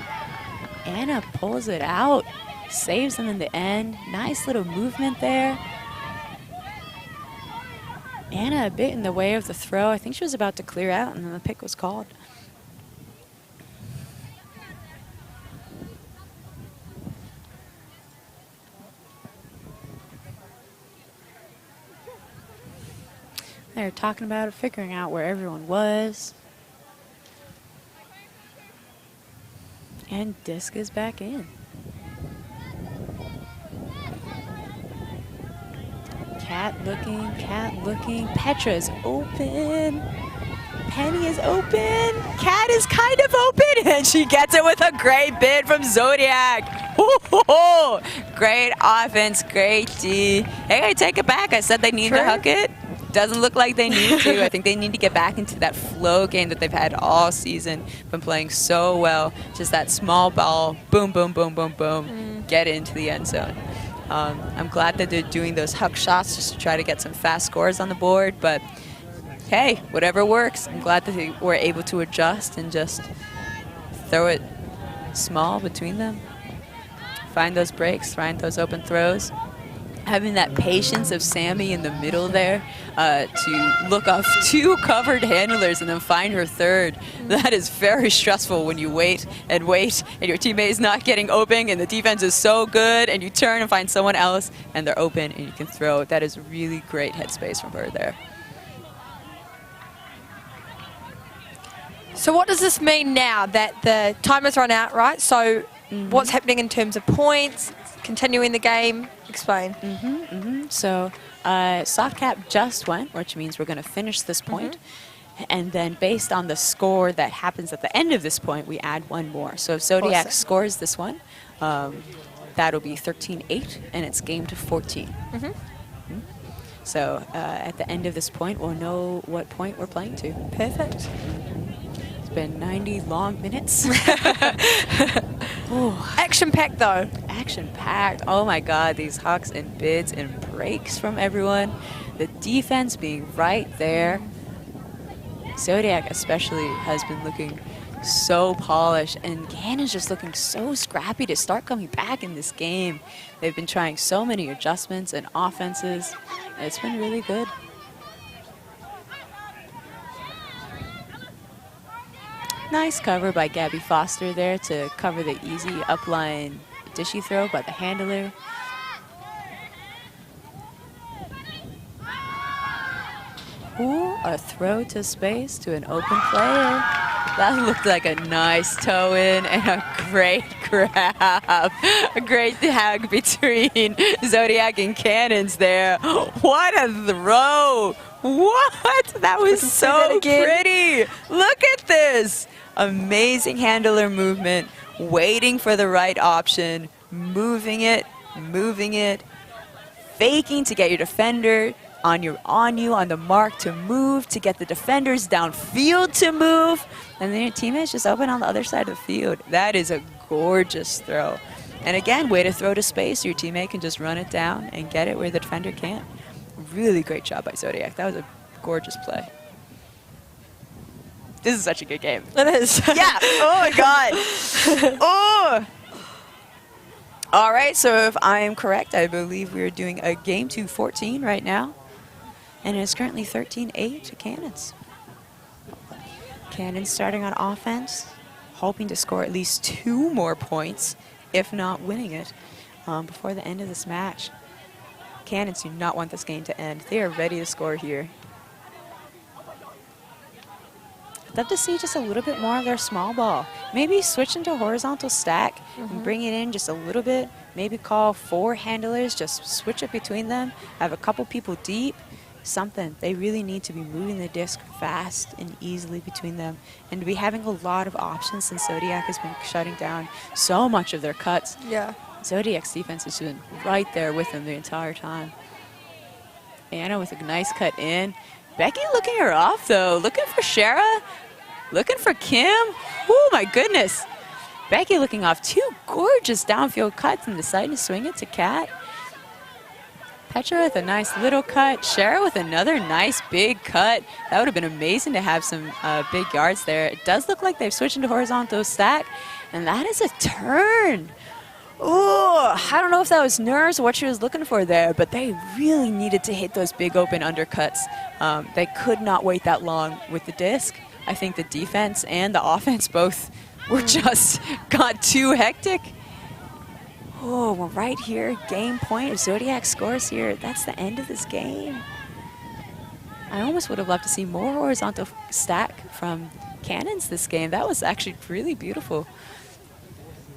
Anna pulls it out, saves them in the end. Nice little movement there. Anna a bit in the way of the throw. I think she was about to clear out, and then the pick was called. They're talking about it, figuring out where everyone was. And disc is back in. Cat looking. Petra's open. Penny is open. Cat is kind of open, and she gets it with a great bid from Zodiac. Ooh, great offense, great D. Hey, I take it back. I said they need to hook it. Doesn't look like they need to. I think they need to get back into that flow game that they've had all season. Been playing so well. Just that small ball, boom, boom, boom, boom, boom, get into the end zone. I'm glad that they're doing those huck shots just to try to get some fast scores on the board, but hey, whatever works. I'm glad that they were able to adjust and just throw it small between them. Find those breaks, find those open throws. Having that patience of Sammy in the middle there to look off two covered handlers and then find her third. That is very stressful when you wait and your teammate is not getting open and the defense is so good and you turn and find someone else and they're open and you can throw. That is really great headspace from her there. So what does this mean now that the time has run out, right? So what's happening in terms of points, continuing the game? Explain. So soft cap just went, which means we're going to finish this point. And then based on the score that happens at the end of this point, we add one more. So if Zodiac scores this one, that'll be 13-8, and it's game to 14. So at the end of this point, we'll know what point we're playing to. Perfect. It's been 90 long minutes. Action-packed, though. Action-packed. Oh, my God. These hucks and bids and breaks from everyone. The defense being right there. Zodiac especially has been looking so polished, and Cannon's just looking so scrappy to start coming back in this game. They've been trying so many adjustments and offenses, and it's been really good. Nice cover by Gabby Foster there to cover the easy upline dishy throw by the handler. Ooh, a throw to space to an open player. That looked like a nice toe in and a great grab. A great tag between Zodiac and Cannons there. What a throw. What? That was so pretty. Look at this. Amazing handler movement, waiting for the right option, moving it, faking to get your defender on you on the mark to move, to get the defenders downfield to move, and then your teammates just open on the other side of the field. That is a gorgeous throw. And again, way to throw to space so your teammate can just run it down and get it where the defender can't. Really great job by Zodiac. That was a gorgeous play. This is such a good game. It is. Yeah. Oh, my God. Oh. All right, so if I am correct, I believe we're doing a game 2-14 right now. And it's currently 13-8 to Cannons. Cannons starting on offense, hoping to score at least 2 more points, if not winning it, before the end of this match. Cannons do not want this game to end. They are ready to score here. I'd love to see just a little bit more of their small ball. Maybe switch into horizontal stack and bring it in just a little bit. Maybe call 4 handlers, just switch it between them. Have a couple people deep. Something. They really need to be moving the disc fast and easily between them, and to be having a lot of options since Zodiac has been shutting down so much of their cuts. Yeah. Zodiac's defense has been right there with them the entire time. Anna with a nice cut in. Becky looking her off though. Looking for Shara. Looking for Kim. Oh my goodness. Becky looking off 2 gorgeous downfield cuts and deciding to swing it to Kat. Petra with a nice little cut. Shara with another nice big cut. That would have been amazing to have some big yards there. It does look like they've switched into horizontal stack, and that is a turn. Oh, I don't know if that was nerves or what she was looking for there, but they really needed to hit those big open undercuts. They could not wait that long with the disc. I think the defense and the offense both were just got too hectic. Oh, we're right here. Game point. If Zodiac scores here, that's the end of this game. I almost would have loved to see more horizontal stack from Cannons this game. That was actually really beautiful.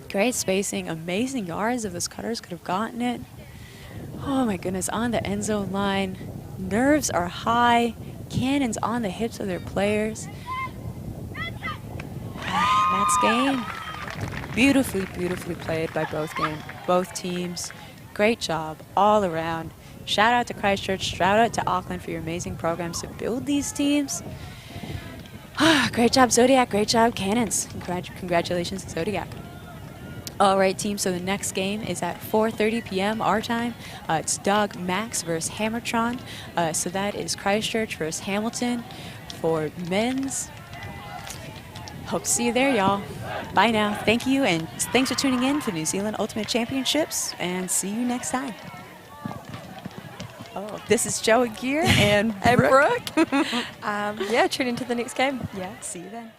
Great spacing, amazing yards if those cutters could have gotten it. Oh my goodness, on the end zone line. Nerves are high. Cannons on the hips of their players. That's game. Beautifully, beautifully played by both teams. Great job all around. Shout out to Christchurch, shout out to Auckland for your amazing programs to build these teams. Great job, Zodiac. Great job, Cannons. Congratulations, Zodiac. All right, team, so the next game is at 4:30 p.m. our time. It's Dog Max versus Hammertron. So that is Christchurch versus Hamilton for men's. Hope to see you there, y'all. Bye now. Thank you, and thanks for tuning in for New Zealand Ultimate Championships, and see you next time. Oh, this is Joe Aguirre and Brooke. Yeah, tune into the next game. Yeah, see you then.